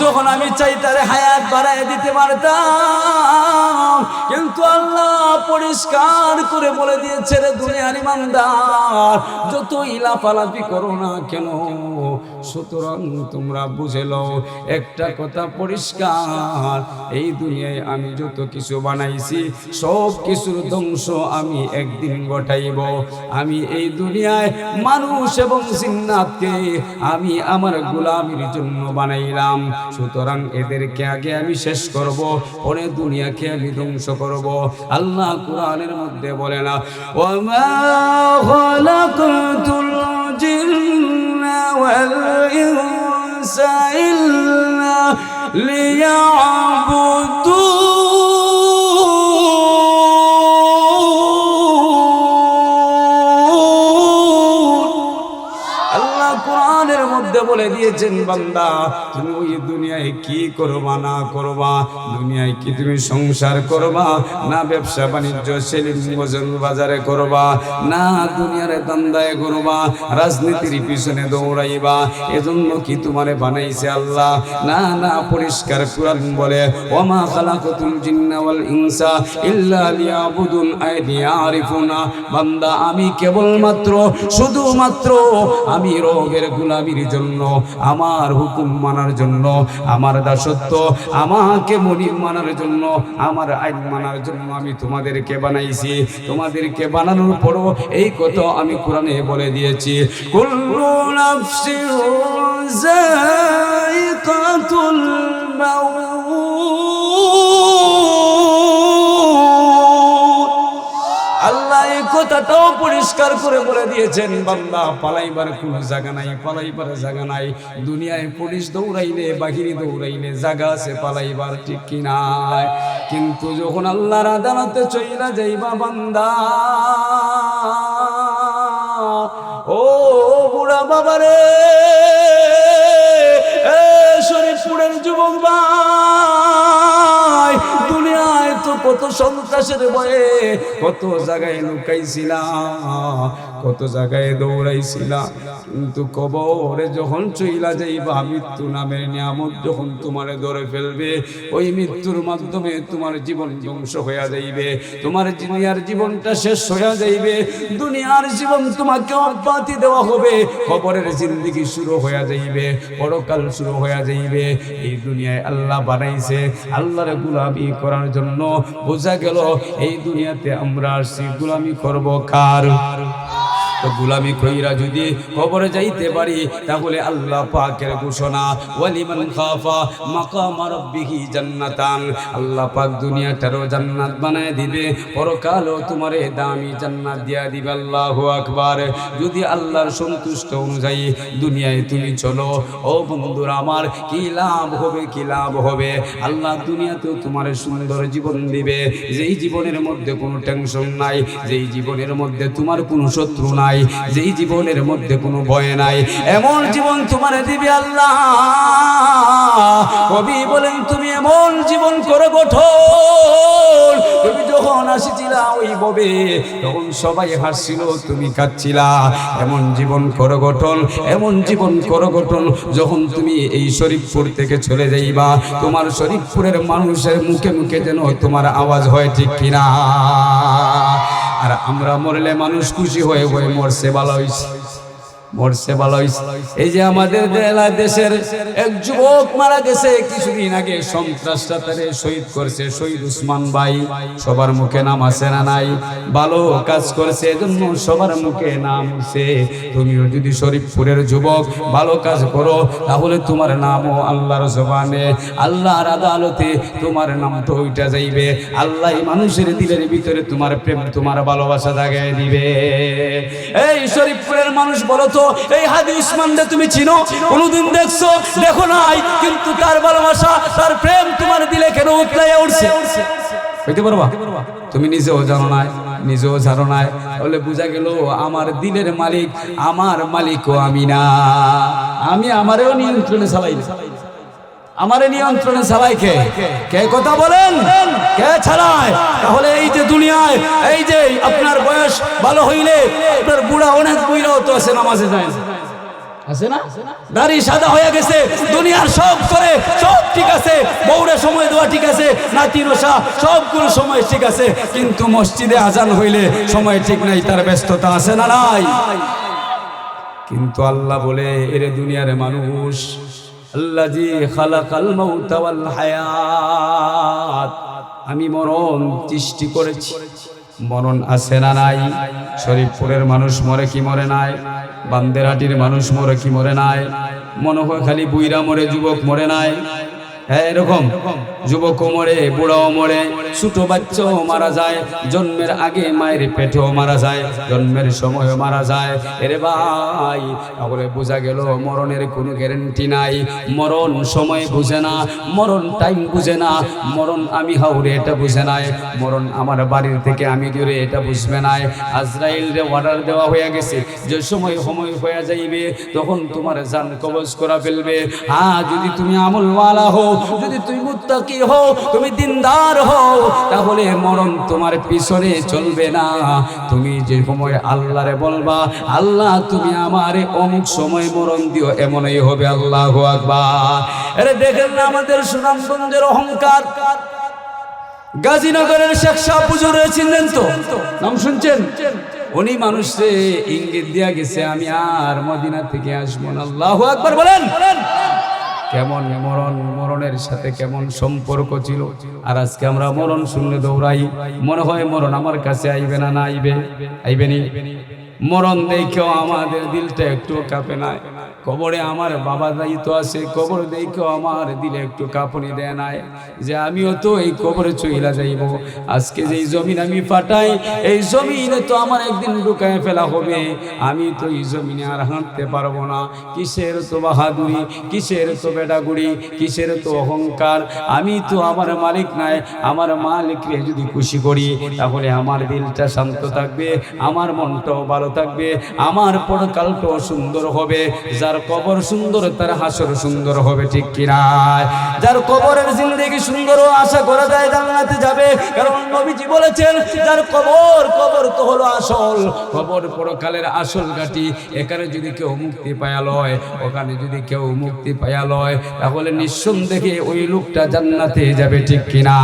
যখন আমি চাই তারে হায়াত বাড়ায় দিতে পারতাম। কিন্তু আল্লাহ পরিষ্কার করে বলে দিয়েছে রে দুনিয়ার ইমানদার, যতই লাফালাফি করো না কেন, সুতরাং তোমরা বুঝে লও একটা কথা পরিষ্কার, এই দুনিয়ায় আমি যত কিছু বানাইছি সব কিছুর ধ্বংস আমি একদিন ঘটাইব। আমি এই দুনিয়ায় মানুষ এবং জিন্নাতকে আমি আমার গোলামির জন্য বানাইলাম। সুতরাং এদেরকে আগে আমি শেষ করব, পরে দুনিয়াকে আমি ধ্বংস করব। আল্লাহ কোরআনের মধ্যে বলে না, ওয়ামা খালাকতুল জিন্না ওয়াল ইনসা ইল্লা লিয়াবুদুন। বলে দিয়েছেন বান্দা, তুমি ওই দুনিয়ায় কি করবা না করবা, দুনিয়ায় কি তুমি সংসার করবা না ব্যবসা বাণিজ্য সেলিং ওজন বাজারে করবা, না দুনিয়ার দান্দায় করবা, রাজনীতির পিছনে দৌড়াইবা, এজন্য কি তোমারে বানাইছে আল্লাহ? না না, পরিষ্কার কুরআন বলে, ওমা খালাকাতুল জিন্না ওয়াল ইনসা ইল্লা লিয়াবুদুন আরিফুনা। বান্দা আমি কেবলমাত্র শুধুমাত্র আমি রবের গোলামির জন্য, আমার হুকুম মানার জন্য, আমার দাসত্ব, আমাকে মনিব মানার জন্য, আমার আইন মানার জন্য আমি তোমাদেরকে বানাইছি। তোমাদেরকে বানানোর পরও এই কথা আমি কোরআনে বলে দিয়েছি, কুল্লু নাফসিন যায়িকাতুল মাউত। আল্লাহ এই কথাটাও পরিষ্কার করে বলে দিয়েছেন, বান্দা পালাইবার কোনো জায়গা নাই, পালাইবার জায়গা নাই। দুনিয়ায় পুলিশ দৌড়াইলে, বাহিনী দৌড়াইলে জায়গা আছে পালাইবার, ঠিক কি নাই? কিন্তু যখন আল্লাহর আদালতে চইলা যাইবা বান্দা, ও বুড়া বাবারে, শরীফপুরের যুবক ভাই, দুনিয়ায় তো কত সন্ত্রাসের ভয়ে কত জায়গায় লুকাইছিলাম, কত জায়গায় দৌড়াইছিলাম, কিন্তু কবরে যখন চইলা যাইবা, মৃত্যু নামের নিয়ামত যখন তোমারে ধরে ফেলবে, ওই মৃত্যুর মাধ্যমে তোমার জীবন ধ্বংস হইয়া যাইবে, তোমার দুনিয়ার জীবনটা শেষ হইয়া যাইবে, দুনিয়ার জীবন তোমাকে অব্যাহতি দেওয়া হবে, কবরের জিন্দেগি শুরু হইয়া যাইবে, পরকাল শুরু হইয়া যাইবে। এই দুনিয়ায় আল্লাহ বানাইছে আল্লাহর গোলামি করার জন্য। বোঝা গেল এই দুনিয়াতে আমরা আসছি গোলামি করব কার? তো গোলামি কইরা যদি কবরে যাইতে পারি তাহলে আল্লাহ পাকের ঘোষণা ওয়ালিমান খাফা মাকাম রাব্বিহি জান্নাতান, আল্লাহ পাক দুনিয়াটারও জান্নাত বানায় দিবে, পরকালও তোমারে দামি জান্নাত দিয়া দিবে। আল্লাহু আকবার। যদি আল্লাহর সন্তুষ্ট অনুযায়ী দুনিয়ায় তুমি চলো, ও বন্ধুরা আমার, কি লাভ হবে, কি লাভ হবে। আল্লাহ দুনিয়াতেও তোমার সুন্দর জীবন দিবে, যেই জীবনের মধ্যে কোনো টেনশন নাই, যেই জীবনের মধ্যে তোমার কোনো শত্রু নাই, যেই জীবনের মধ্যে কোনো ভয় নাই, এমন জীবন তোমার দিবে আল্লাহ। কবি বলেন তুমি এমন জীবন করো গঠন, তুমি যখন আসিছিলা ওই ববে তখন সবাই হাসছিল, তুমি কাঁদছিলা। এমন জীবন করো গঠন, এমন জীবন করো গঠন, যখন তুমি এই শরীফপুর থেকে চলে যাইবা তোমার শরীফপুরের মানুষের মুখে মুখে যেন তোমার আওয়াজ হয়, ঠিক কিনা? আর আমরা মরলে মানুষ খুশি হয়ে হয়ে মরছে ভালো হইছে, মরছে ভালো হইছে। এই যে আমাদের দেশের এক যুবক মারা গেছে কিছুদিন আগে, সন্ত্রাসটা তারে শহীদ করছে, শহীদ উসমান ভাই। সবার মুখে নাম আছে না নাই? ভালো কাজ করছে এজন্য সবার মুখে নাম আছে। তুমিও যদি শরীফপুরের যুবক ভালো কাজ করো তাহলে তোমার নামও আল্লাহর জবানে, আল্লাহর আদালতে তোমার নাম তো ওইটা যাইবে। আল্লাহ মানুষের দিলের ভিতরে তোমার প্রেম, তোমার ভালোবাসা জাগায় দিবে। এই শরীফপুরের মানুষ বলো তো, এই হাদি উসমানকে তুমি চিনো? কোনদিন দেখছো? দেখো নাই, কিন্তু তার ভালোবাসা, তার প্রেম তোমার দিলে কেন উতলাইয়া উঠছে? হইতে পারবা? তুমি নিজেও জানো না, নিজেও জানো না, বলে বুঝা গেল আমার দিলের মালিক, আমার মালিকও আমি না। আমি আমারও নিয়ন্ত্রণে চালাই না, আমার নিয়ন্ত্রণে চালাই কে? কে কথা বলেন? কে চালায়? তাহলে এই যে দুনিয়ায়, এই যে আপনার বয়স ভালো হইলে আপনার বুড়া অনেক বুড়াও তো আছে, নামাজে যায় আছে না, দাড়ি সাদা হয়ে গেছে, দুনিয়ার সব করে সব ঠিক আছে, বউরে সময় দেওয়া ঠিক আছে, নাতি রসা সবগুলো সময় ঠিক আছে, কিন্তু মসজিদে আজান হইলে সময় ঠিক নাই, তার ব্যস্ততা আছে না নাই? কিন্তু আল্লাহ বলে, এরে দুনিয়ার মানুষ, আল্লাযী খালাকাল মাউতা ওয়াল হায়াত, আমি মরণ সৃষ্টি করেছি। মরণ আছে না নাই? শরীফপুরের মানুষ মরে কি মরে নাই? বান্দেরহাটির মানুষ মরে কি মরে নাই? মনে হয় খালি বুইরা মরে, যুবক মরে নাই? হ্যাঁ, এরকম যুবকও মরে, বুড়াও মরে, ছোট বাচ্চাও মারা যায়, জন্মের আগে মায়ের পেটেও মারা যায়, জন্মের সময়ও মারা যায়। এরে ভাই, তাহলে বোঝা গেল মরণের কোনো গ্যারান্টি নাই। মরণ সময় বুঝে না, মরণ টাইম বুঝে না, মরণ আমি হাওরে এটা বুঝে নাই, মরণ আমার বাড়ির থেকে আমি দূরে এটা বুঝবে নাই। আজরাইলরে অর্ডার দেওয়া হয়ে গেছে, যে সময় হয়ে যাইবে তখন তোমার জান কবজ করা ফেলবে। হ্যাঁ, যদি তুমি আমলওয়ালা হও, যদি তুমি মুত্তাকি হও, তুমি দিনদার হও, তাহলে মরণ তোমার পিছনে চলবে না। তুমি যে সময় আল্লাহরে বলবা, আল্লাহ তুমি আমারে অমুক সময় মরণ দিও, এমনই হবে। আল্লাহু আকবার। আরে দেখেন না আমাদের সুনামগঞ্জের অহংকার, গাজীনগরের শেখ শাহ হুজুর চিনেন তো? নাম শুনছেন? উনি মানুষে ইঙ্গিত দিয়া গেছে, আমি আর মদিনা থেকে আসবো না। আল্লাহু আকবার বলেন। কেমন মরণ, মরণের সাথে কেমন সম্পর্ক ছিল। আর আজকে আমরা মরণ শুনলে দৌড়াই, মনে হয় মরণ আমার কাছে আইবে না, না আইবে, আইবে নি। মরণ দেখেও আমাদের দিলটা একটু কাঁপে না। কবরে আমার বাবা দায়িত্ব আছে, কবর দেখেও আমার দিলে একটু কাঁপুনি দেয় নাই, যে আমিও তো এই কবরে চইলা যাইব। আজকে যেই জমিন আমি ফাটাই, এই জমিনে তো আমার একদিন ঢুকায় ফেলা হবে, আমি তো এই জমিনে আর হাঁটতে পারবো না। কিসের তো বাহাদুরি, কিসের তো বেডাগুড়ি, কিসের তো অহংকার। আমি তো আমার মালিক নাই, আমার মালিককে যদি খুশি করি তাহলে আমার দিলটা শান্ত থাকবে, আমার মনটাও ভালো থাকবে, আমার পরকালটাও সুন্দর হবে। যার কবর সুন্দর তার হাসর সুন্দর হবে, ঠিক কিনা? যার কবরের জিন্দেগি সুন্দর, আশা করা যায় জান্নাতে যাবে, কারণ নবীজি বলেছেন যার কবর, কবর তো হলো আসল, কবর পরকালের আসল ঘাঁটি। এখানে যদি কেউ মুক্তি পায়া লয়, ওখানে যদি কেউ মুক্তি পায়া লয়, তাহলে নিঃসন্দেহে ওই লোকটা জান্নাতে যাবে, ঠিক কিনা?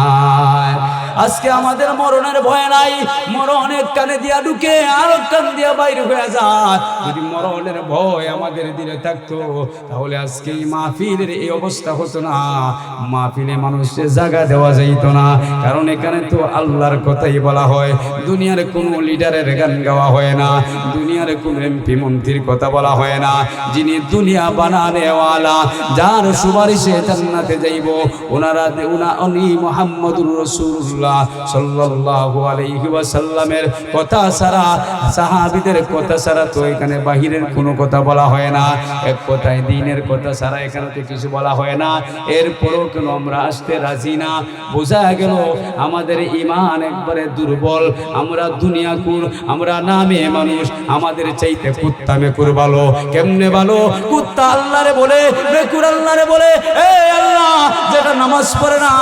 আজকে আমাদের মরণের ভয় নাই, মরণ এক কানে দিয়া ঢুকে আর এক কান দিয়া বাইরে হয়ে যায়। যদি মরণের ভয় আমাদের দিলে থাকতো তাহলে আজকে এই মাহফিলের এই অবস্থা হতো না, মাহফিলে মানুষকে জায়গা দেওয়া যাইতো না। কারণ এখানে তো আল্লাহর কথাই বলা হয়, দুনিয়ার কোনো লিডারের গান গাওয়া হয় না, দুনিয়ার কোন এমপি মন্ত্রীর কথা বলা হয় না। যিনি দুনিয়া বানানেওয়ালা, যার সুপারিশে জান্নাতে যাইব, উনি মুহাম্মদুর রাসূলুল্লাহ সাল্লাল্লাহু আলাইহি ওয়াসাল্লামের কথা ছাড়া, সাহাবীদের কথা ছাড়া তো এখানে বাহিরের কোনো কথা বলা হয় না। এক কথায় দ্বীনের কথা ছাড়া এখানে তো কিছু বলা হয় না। এরপরও কেন আমরা আসতে রাজি না? বোঝা গেল আমাদের ঈমান একবারে দুর্বল। আমরা দুনিয়াকুর, আমরা নামে মানুষ, আমাদের চাইতে কুত্তা মেকুর ভালো। কেমনে ভালো? কুত্তা আল্লাহরে বলে, মেকুর আল্লাহরে বলে, এই আল্লাহ, যেটা নামাজ পড়ে না,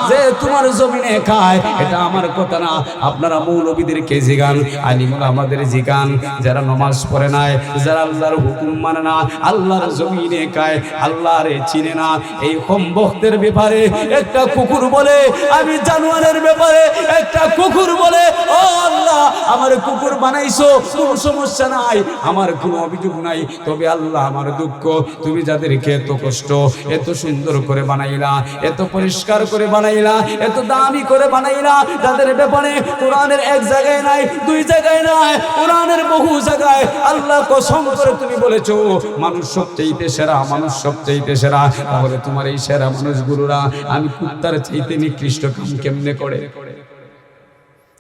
যে তোমার জমিনে খায়, এটা আমার কথা না। আপনারা মৌলবীদেরকে জিগান, আলিমুল আমাদের জিগান, যারা নামাজ পড়ে নাই, যারা আল্লাহর হুকুম মানে না, আল্লাহর জমিনে খায়, আল্লাহরে চিনে না, এই কম ভক্তের ব্যাপারে একটা কুকুর বলে, আমি জানোয়ারের ব্যাপারে একটা কুকুর বলে, ও আল্লাহ আমার কুকুর বানাইছো, কোনো সমস্যা নাই, আমার কোনো অভিযোগ নাই। তবে আল্লাহ আমার দুঃখ, তুমি যাদেরকে এত কষ্ট, এত সুন্দর করে বানাইলা, এত পরিষ্কার করে বানাইলা, এত দামি করে বানাইলা, যাদের ব্যাপারে কোরআনের এক জায়গায় নাই, দুই জায়গায় নাই, কোরআনের বহু জায়গায় আল্লাহ কসম করে তুমি বলেছো মানুষ সবচাইতে সেরা, মানুষ সবচাইতে সেরা। তাহলে তোমার এই সেরা মানুষগুলোরা আমি কুত্তার চাইতে নিকৃষ্ট কাম কেমনে করে?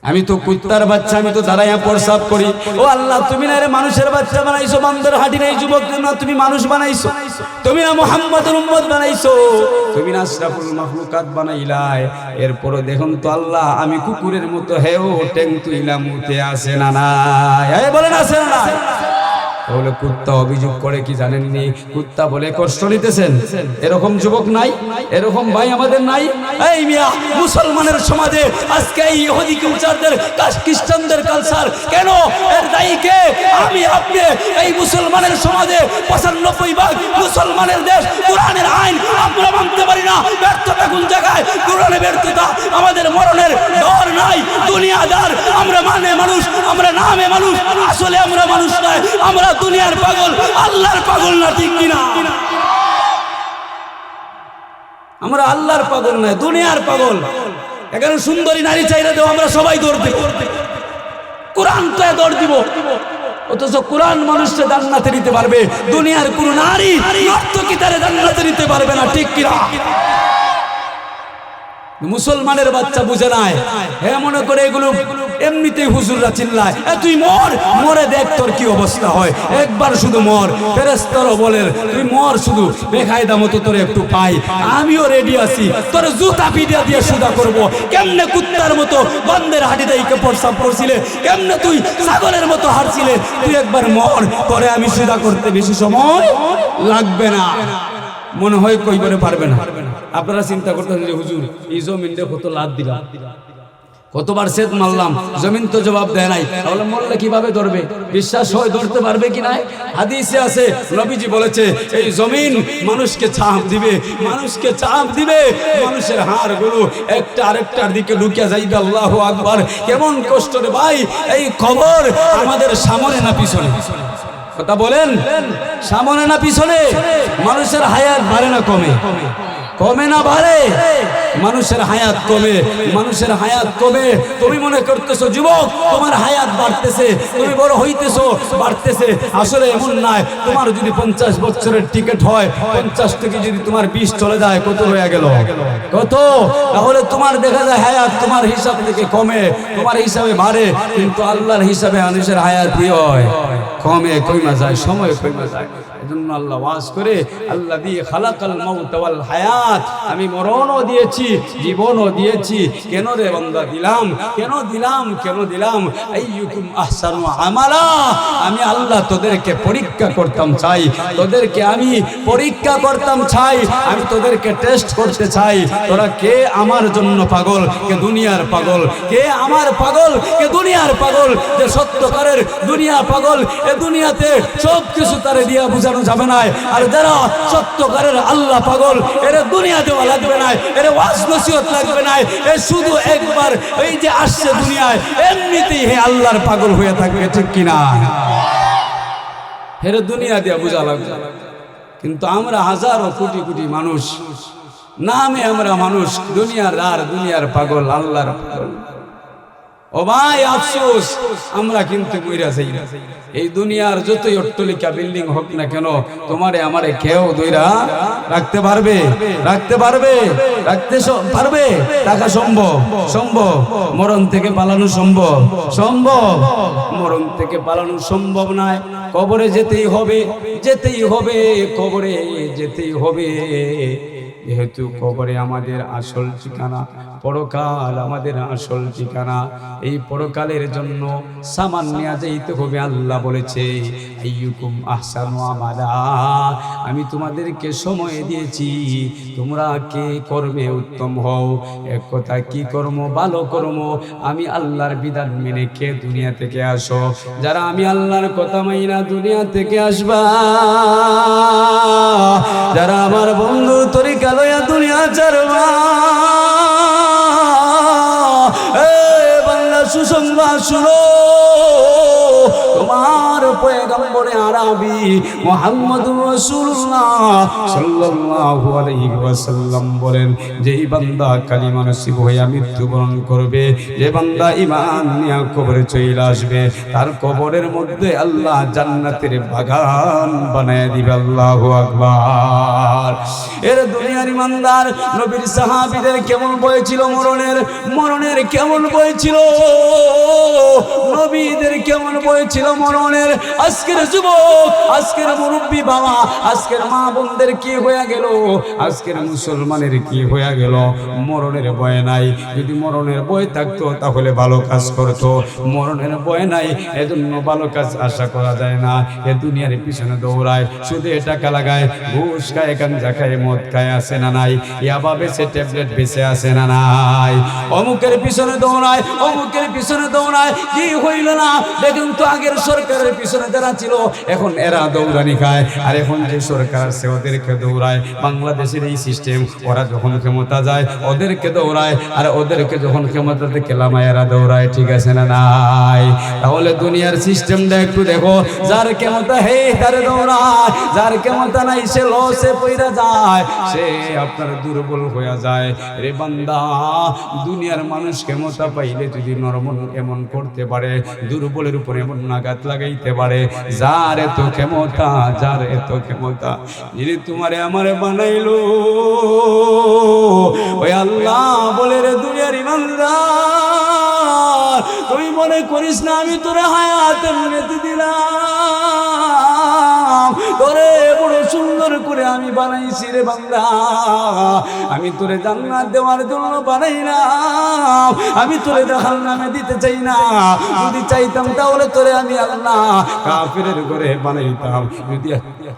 আমি তো কুত্তার বাচ্চা, আমি তো দাঁড়াইয়া প্রসাব করি। ও আল্লাহ, তুমি না মানুষের বাচ্চা বানাইছো, বান্দর হাঁটি নাই যুবক না, তুমি মানুষ বানাইছো, তুমি না মুহাম্মদের উম্মত বানাইছো, তুমি না আশরাফুল মাখলুকাত বানাইলাই। এরপরে দেখুন তো আল্লাহ, আমি কুকুরের মতো হেও টেং তুইলা মুতে আসে না নাই? এই বলেন আছে না নাই? তাহলে কুত্তা অভিযোগ করে কি জানেননি? কুত্তা বলে কষ্ট নিতেছেন, এরকম যুবক নাই, এরকম ভাই আমাদের নাই। এই মিয়া, মুসলমানের সমাজে আজকে এই ইহুদি কালচারদের, খ্রিস্টানদের কালচার কেন? এর দায়ী কে? আমি আপনি। এই মুসলমানের সমাজে 95% মুসলমানের দেশ, কোরআনের আইন আমরা মানতে পারি না। ব্যর্থতা কোন জায়গায়? কোরআনে ব্যর্থতা। আমাদের মরণের ডর নাই, দুনিয়াদার। আমরা মানে মানুষ, আমরা নামে মানুষ, আসলে আমরা মানুষ নয়, আমরা দুনিয়ার পাগল, আল্লাহর পাগল না, ঠিক কিনা? আমরা আল্লাহর পাগল নয়, দুনিয়ার পাগল। এখানে সুন্দরী নারী চাইলে দেব, আমরা সবাই দৌড় দিব, কোরআন তো দৌড় দিব। অথচ কোরআন মানুষকে জান্নাতে নিতে পারবে, দুনিয়ার কোন নারী নর্তকী তারে জান্নাতে নিতে পারবে না, ঠিক কিনা? মুসলমানের বাচ্চা বুঝে নাই, হ্যাঁ মনে করে এগুলো এমনিতেই হুজুররা চিল্লায়, তুই মর, মরে দেখ তোর কি অবস্থা হয়, একবার শুধু মর। ফেরেশতারা বলেন তুই মর, শুধু বেকায়দা মতো তোর একটু পাই, আমিও রেডি আছি, তোর জুতা পিটা দিয়ে সুদা করব। কেমনে কুত্তার মতো বন্ধের হাঁটি দাইকে প্রসাব করছিলে, কেমনে তুই ছাগলের মতো হাঁটছিলে, তুই একবার মর, তোরে আমি সুদা করতে বেশি সময় লাগবে না। মনে হয় কই করে পারবে না। আপনারা চিন্তা করতেছেন যে হুজুর এই জমিনটা কত লাভ দিলাম, কতবার সেচ মারলাম, জমিন তো জবাব দেয় নাই, তাহলে মরলে কিভাবে ধরবে? বিশ্বাস হয় ধরতে পারবে কি নাই? হাদিসে আছে, নবীজি বলেছে এই জমিন মানুষকে চাপ দিবে, মানুষকে চাপ দিবে, মানুষের হাড়গুলো একটা আরেকটার দিকে ঢুকে যাইবে। আল্লাহু আকবার! কেমন কষ্ট রে ভাই! এই খবর আমাদের সামনে না পিছনে? কথা বলেন, সামনে না পিছনে? মানুষের হায়াত বাড়ে না কমে? কমে না বাড়ে? মানুষের হায়াত কমে, মানুষের হায়াত কমে। তুমি মনে করতেছো যুবক তোমার হায়াত বাড়তেছে, তুমি বড় হইতেছো, বাড়তেছে। আসলে এমন নয়। তোমার যদি 50 বছরের টিকিট হয়, 50 থেকে যদি তোমার 20 চলে যায়, কত হয়ে গেল? কত? তাহলে তোমার দেখা যায় হায়াত তোমার হিসাব থেকে কমে, তোমার হিসাবে বাড়ে, কিন্তু আল্লাহর হিসাবে মানুষের হায়াত কি হয়? কমে, কইমা যায়, সময় কইমা যায়। এজন্য আল্লাহ ওয়াজ করে, আল্লাহ দিয়ে খালাকাল মাউত ওয়াল হায়াত, আমি মরণও দিয়েছি, জীবনও দিয়েছি। কেন রে বান্দা দিলাম? কেন দিলাম? কেন দিলাম? আইয়ুকুম আহসানু আমালা। আমি আল্লাহ তোদেরকে পরীক্ষা করতাম চাই, তোদেরকে আমি পরীক্ষা করতাম চাই, আমি তোদেরকে টেস্ট করতে চাই। তোরা কে আমার জন্য পাগল, কে দুনিয়ার পাগল? কে আমার পাগল, কে দুনিয়ার পাগল? যে সত্যকারের দুনিয়া পাগল, এ দুনিয়াতে সব কিছু তারে দিয়া বুঝানো যাবে না। আর যারা সত্যকারের আল্লাহ পাগল, এরা দুনিয়া দেওয়া লাগবে না, এর ওয়াজ নসিহত লাগবে না, এ শুধু একবার এই যে আসছে দুনিয়ায় এমনিতেই হে আল্লাহর পাগল হয়ে থাকবে, ঠিক কিনা? এর দুনিয়া দিয়া বোঝা লাগবে। কিন্তু আমরা হাজারো কোটি কোটি মানুষ, নামে আমরা মানুষ, দুনিয়ার আর দুনিয়ার পাগল, আল্লাহর পাগল। ও ভাই আফসোস, আমরা কিন্তু কইরা যাই না। এই দুনিয়ার যতই অট্টালিকা বিল্ডিং হোক না কেন, তোমারে আমারে কেউ দইরা রাখতে পারবে? রাখতে পারবে? রাখতে পারবে? টাকা সম্ভব? সম্ভব। মরণ থেকে পালানো সম্ভব? সম্ভব। মরণ থেকে পালানো সম্ভব নয়। কবরে যেতেই হবে, যেতেই হবে, কবরে যেতেই হবে। যেহেতু কবরে আমাদের আসল ঠিকানা, পরকাল আমাদের আসল ঠিকানা। এই পরকালের জন্য সামান নিয়ে যাইতে হবে। আল্লাহ বলেছে আইয়ুকুম আহসানু আমালা, আমি তোমাদেরকে সময় দিয়েছি, তোমরা কে কর্মে উত্তম হও। এক কথা, কি কর্ম? ভালো কর্ম। আমি আল্লাহর বিধান মেনে কে দুনিয়া থেকে আসো। যারা আমি আল্লাহর কথা মাইনা দুনিয়া থেকে আসবা, যারা আমার বন্ধু তরিকা লইয়া দুনিয়া ছাড়বা, সুসংবাদ শুনো, তোমার পয়গম্বরে আরবি মুহাম্মদুর রাসূলুল্লাহ সাল্লাল্লাহু আলাইহি ওয়াসাল্লাম বলেন, যেই বান্দা কালিমা নসিব হইয়া মৃত্যুবরণ করবে, যে বান্দা ঈমান নিয়ে কবরে চলে আসবে, তার কবরের মধ্যে আল্লাহ জান্নাতের বাগান বানায় দিবে। আল্লাহু আকবার। এর দুনিয়ার ইমানদার নবীর সাহাবীদের কেমন ভয় ছিল মরণের, মরণের কেমন ভয় ছিল, নবীদের কেমন ভয় ছিল মরণের। আজকের যুবক, আজকের মুরব্বী বাবা, আজকের মা বোনদের কি হয়ে গেল, আজকের মুসলমানের কি হয়ে গেল? মরণের ভয় নাই। যদি মরণের ভয় থাকতো তাহলে ভালো কাজ করতো। মরণের ভয় নাই, এজন্য ভালো কাজ আশা করা যায় না। এ দুনিয়ার পিছনে দৌড়ায়, শুধু টাকা লাগায়, ঘুষ খায়, গাঁজা খায়, মদ খায়, আছে না নাই? ইয়াবা বেচে, ট্যাবলেট বেচে, আছে না নাই? অমুকের পিছনে দৌড়ায়, অমুকের পিছনে দৌড়ায়, কি হইল না? দেখুন তো আগের সরকারের পিছনে যারা ছিল, এখন এরা দৌড়ানি খায়। আর এখন যে সরকার আছে ওদেরকে দৌড়ায়। বাংলাদেশের এই সিস্টেম, ওরা যখন ক্ষমতা যায় ওদেরকে দৌড়ায়, আর ওদেরকে যখন ক্ষমতা থেকে লামায় এরা দৌড়ায়, ঠিক আছে না নাই? তাহলে দুনিয়ার সিস্টেমটা একটু দেখো। যার ক্ষমতা হে তারে দৌড়ায়, যার ক্ষমতা নাই সে লসে পইরা যায়, সে আপনার দুর্বল হয়ে যায়। রে বান্দা, দুনিয়ার মানুষ ক্ষমতা পাইলে যদি নরমন এমন করতে পারে, দুর্বলের উপর এমন আঘাত লাগাইতে পারে, যার এত ক্ষমতা, যার এত ক্ষমতা, যিনি তোমারে আমারে বানাইলো, ওই আল্লাহ বলে, রে দুনিয়ার ইমানদার, তুই মনে করিস না আমি তোরে হায়াত এমনিতে দিলাম, তোরে বড় সুন্দর করে আমি বানাইছি রে বান্দা। আমি তোরে জান্নাত দেওয়ার জন্য বানাইলাম, আমি তোরে জাহান্নামে দিতে চাই না। যদি চাইতাম তাহলে তোরে আমি আল্লাহ কাফিরের ঘরে বানাইতাম। যদি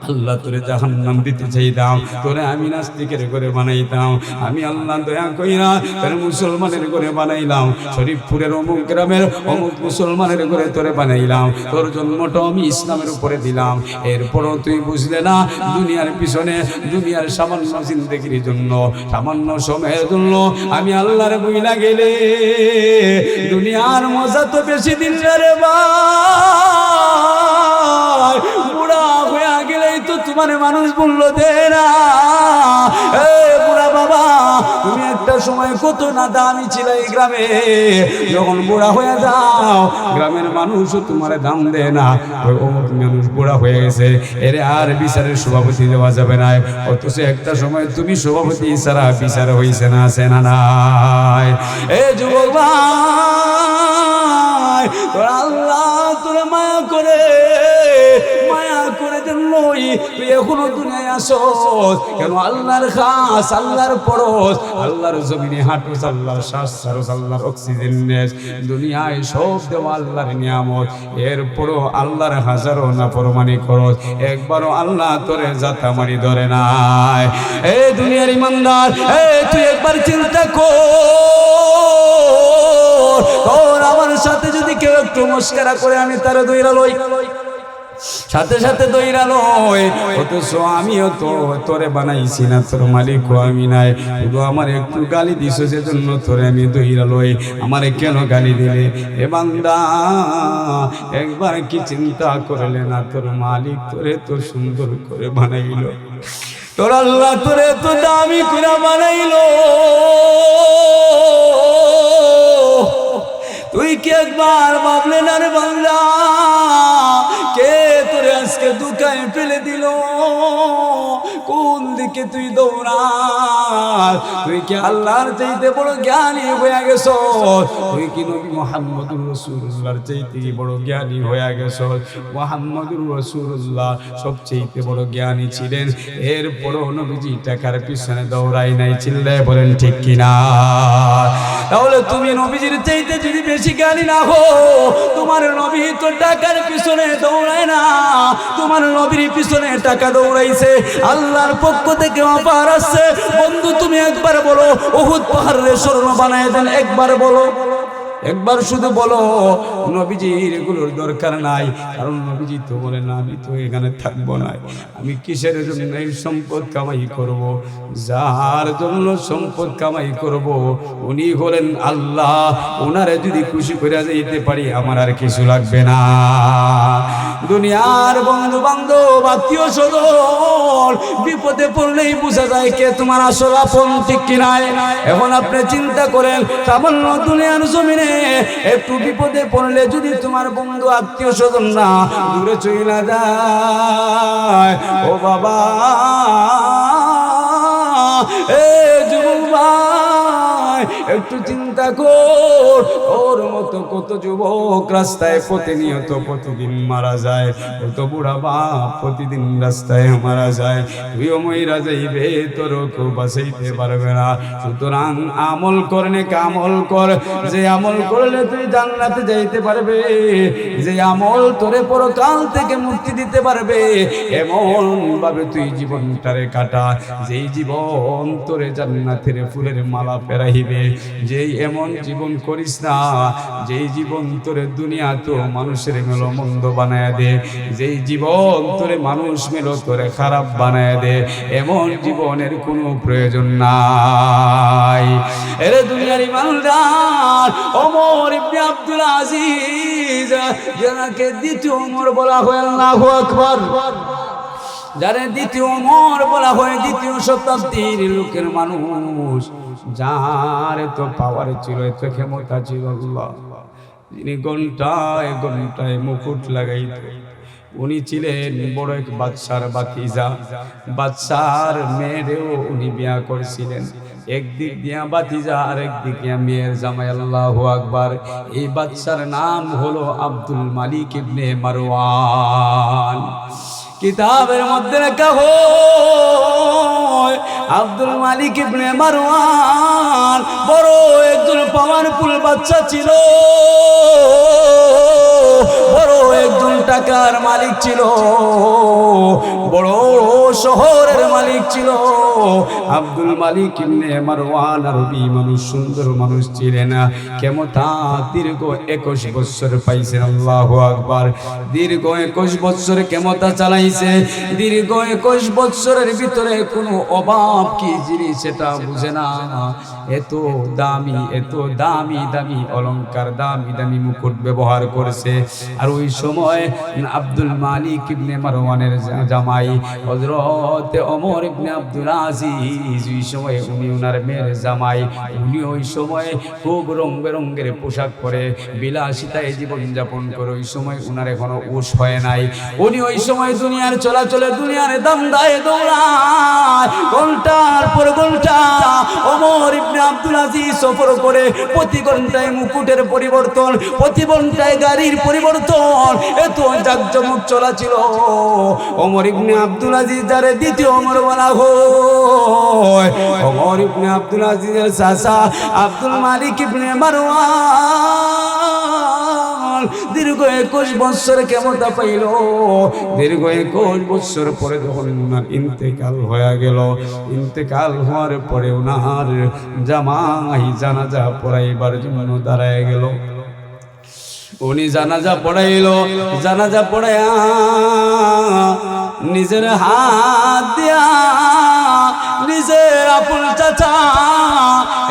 আল্লাহ তোরে জাহান্নাম দিতে চাইতাম, তোরে আমি নাস্তিকের ঘরে বানাইতাম। আমি আল্লাহ দয়া কইরা তোরে মুসলমানের ঘরে বানাইলাম, শরীফপুরের অমুক গ্রামের অমুক মুসলমানের ঘরে তোরে বানাইলাম। তোর জন্মটা আমি ইসলামের উপরে দিলাম। এরপরও তুই বুঝলে না, দুনিয়ার পিছনে, দুনিয়ার সামান্য জিন্দেগির জন্য, সামান্য সময়ের জন্য আমি আল্লাহর বইলা গেলে দুনিয়ার মজা তো বেশি দিন রে ভাই। বুড়া হয়ে গেলেই তো তোমার মানুষ বললো দে না। বুড়া বাবা, তুমি একটা সময় কত না দামি ছিল এই গ্রামে, যখন বুড়া হয়ে যাও গ্রামের মানুষও তোমার দাম দেয় না। ওই অমুক মানুষ বুড়া হয়ে গেছে, এর আর বিচারের সভাপতি দেওয়া যাবে না। অথচ একটা সময় তুমি সভাপতি ছাড়া বিচার হইছে না, আছে না নাই? এ যুবক ভাই, তোর আল্লাহ তোর মায়া করে, মায়া করে জন্যই তুই এখনো দুনিয়ায় আসস। কেন? আল্লাহর খাস, আল্লাহর পরশ, আল্লাহর জমিনে হাঁটুস, আল্লাহর শ্বাস ছাড়স, আল্লাহর অক্সিজেন নেস। দুনিয়ায় সব দেওয়া আল্লাহর নিয়ামত, এরপরও আল্লাহর হাজারো নাফরমানি করস, একবারও আল্লাহ তোরে জাতা মারি ধরে নাই। এ দুনিয়ার ইমানদার, তুই একবার চিন্তা কর, তোর আমার সাথে যদি কেউ একটু মস্করা করে, আমি তারে দইরা লই। সাথে সাথে দৌড়ালো অথচ আমিও তো তোরে বানাইছি না, তোর মালিকও আমি নাই, শুধু আমার একটু গালি দিছ সেজন্য তোরে আমি দৌড়ালো, আমারে কেন গালি দিলে? এ বান্দা একবার কি চিন্তা করলে না তোর মালিক তোরে তো সুন্দর করে বানাইলো, তোর আল্লাহ তোরে তো দামি করে বানাইলো, তুই কি একবার ভাবলে না রে বান্দা কে তোরে আজকে দুঃখায় ফেলে দিল? কোন দিকে তুই দৌড়াস? তুই কি আল্লাহর চাইতে বড় জ্ঞানী হয়ে গেছ? তুই কি নবী মুহাম্মদুর রাসূলুল্লাহর চাইতে বড় জ্ঞানী হয়ে গেছ? মুহাম্মদুর রাসূলুল্লাহ সবচেয়ে বড় জ্ঞানী ছিলেন, এরপরও নবীজি টাকার পিছনে দৌড়াই নাই, চিল্লায় বলেন ঠিক কিনা? তাহলে তুমি নবীজির চাইতে যদি বেশি জ্ঞানী না হো, তোমার নবী তো টাকার পিছনে দৌড়ায় না, তোমার নবীর পিছনে টাকা দৌড়াইছে, আল্লাহর পক্ষ থেকে অফার আসছে। বন্ধু তুমি একবার বলো উহুদ পাহাড়ের স্বর্ণ বানায় দেন, একবার বলো, একবার শুধু বলো। নবীজির এগুলোর দরকার নাই, কারণ নবীজি তো বলেন আমি তো এখানে থাকবো না, আমি কিসের জন্য এই সম্পদ কামাই করব? যার জন্য সম্পদ কামাই করব উনি হলেন আল্লাহ, ওনারে যদি খুশি করে যেতে পারি আমার আর কিছু লাগবে না। দুনিয়ার বন্ধু বান্ধব আত্মীয় স্বজন বিপদে পড়লেই বোঝা যায় কে তোমার আসল আপন, ঠিক কিনা? এখন আপনি চিন্তা করেন সামান্য দুনিয়ার জমিনে একটু বিপদে পড়লে যদি তোমার বন্ধু আত্মীয় স্বজন না দূরে চলে যায়, ও বাবা এ যুবক ভাই একটু চিন্তা কর, ওর মতো কত যুবক রাস্তায় প্রতিনিয়ত প্রতিদিন মারা যায়, কত বুড়া বাপ প্রতিদিন রাস্তায় মারা যায়, তুইও মইরা যাইবে, তোর কেউ বাঁচাইতে পারবে না। সুতরাং আমল করনে কামল কর, যে আমল করলে তুই জান্নাতে যাইতে পারবে, যে আমল তোরে পরকাল থেকে মুক্তি দিতে পারবে, এমন ভাবে তুই জীবনটারে কাটা যেই জীবন তোরে জান্নাতের ফুলের মালা পেরাইবে। যেই এমন জীবন করিস না যেই জীবন তোরে দুনিয়া তো মানুষের মেলো মন্দ বানায় দে, যেই জীবন তোরে মানুষ মেলো তোরে খারাপ বানায় দে, এমন জীবনের কোনো প্রয়োজন নাই। এরে দুনিয়ার ইমানদার ওমর ইবনে আব্দুল আজিজ, যাকে দ্বিতীয় ওমর বলা হয়, আল্লাহু আকবার, যারে দ্বিতীয় ওমর বলা হয়, দ্বিতীয় শতাব্দীর লোকের মানুষ, যার এত পাওয়ার ছিল, এত ক্ষমতা ছিল, আল্লাহ যিনি ঘন্টায় ঘন্টায় মুকুট লাগাইত, উনি ছিলেন বড় এক বাদশার ভাতিজা, বাদশার মেয়েরেও উনি বিয়া করেছিলেন, একদিক দিয়া ভাতিজা আর একদিক দিয়া মেয়ের জামাই, আল্লাহু আকবার। এই বাদশার নাম হলো আব্দুল মালিক ইবনে মারওয়ান। কিতাবের মধ্যে লেখা হয় আব্দুল মালিক ইবনে মারওয়ান বড় একজন পাওয়ারফুল বাচ্চা ছিল, বড় একজন টাকার মালিক ছিল, বড় শহরের মালিক ছিল। আব্দুল মালিক ইবনে মারওয়ান আরবি মানুষ, সুন্দর মানুষ ছিলেন, ক্ষমতা দীর্ঘ 21 বছর পাইছেন, আল্লাহু আকবার। দীর্ঘ 21 বছর ক্ষমতা চালাইছে, দীর্ঘ 21 বছরের ভিতরে কোনো অভাব কি জিনিস সেটা বুঝে না, এত দামি দামি অলংকার, দামি দামি মুকুট ব্যবহার করেছে। আর ওই সময় আব্দুল মালিক ইবনে মারওয়ানের জামাই হযরত ওমর ইবনে আব্দুল আজিজ, ওই সময় উনি ওনার মেয়ের জামাই, উনি ওই সময় খুব রং বেরঙের পোশাক পরে বিলাসিতায় জীবন যাপন করে, ওই সময় উনার এখনো হুঁশ হয় নাই, উনি ওই সময় দুনিয়ার চলাচলে দুনিয়ার দামদায় দৌড়ায়, ঘন্টার পর ঘন্টা ওমর ইবনে আব্দুল আজিজ সফর করে, প্রতি ঘন্টায় মুকুটের পরিবর্তন, প্রতি ঘন্টায় গাড়ির পরিবর্তন, এত জাকজমক চলা ছিল। ওমর ইবনে আব্দুল আজিজ যারে দ্বিতীয় ওমর বলা হয়, ওমর ইবনে আব্দুল আজিজের চাচা আব্দুল মালিক ইবনে মারওয়ান দীর্ঘ 21 বছর ক্ষমতা পাইল। দীর্ঘ 21 বছর পরে যখন উনার ইন্তেকাল হয়ে গেল, ইন্তেকাল হওয়ার পরে উনার জামাই জানাজা পড়াইবার জন্য দাঁড়ায় গেল। উনি জানাজা পড়াইল, জানাজা পড়ায়া নিজের হাত দিয়া নিজের আপন চাচা,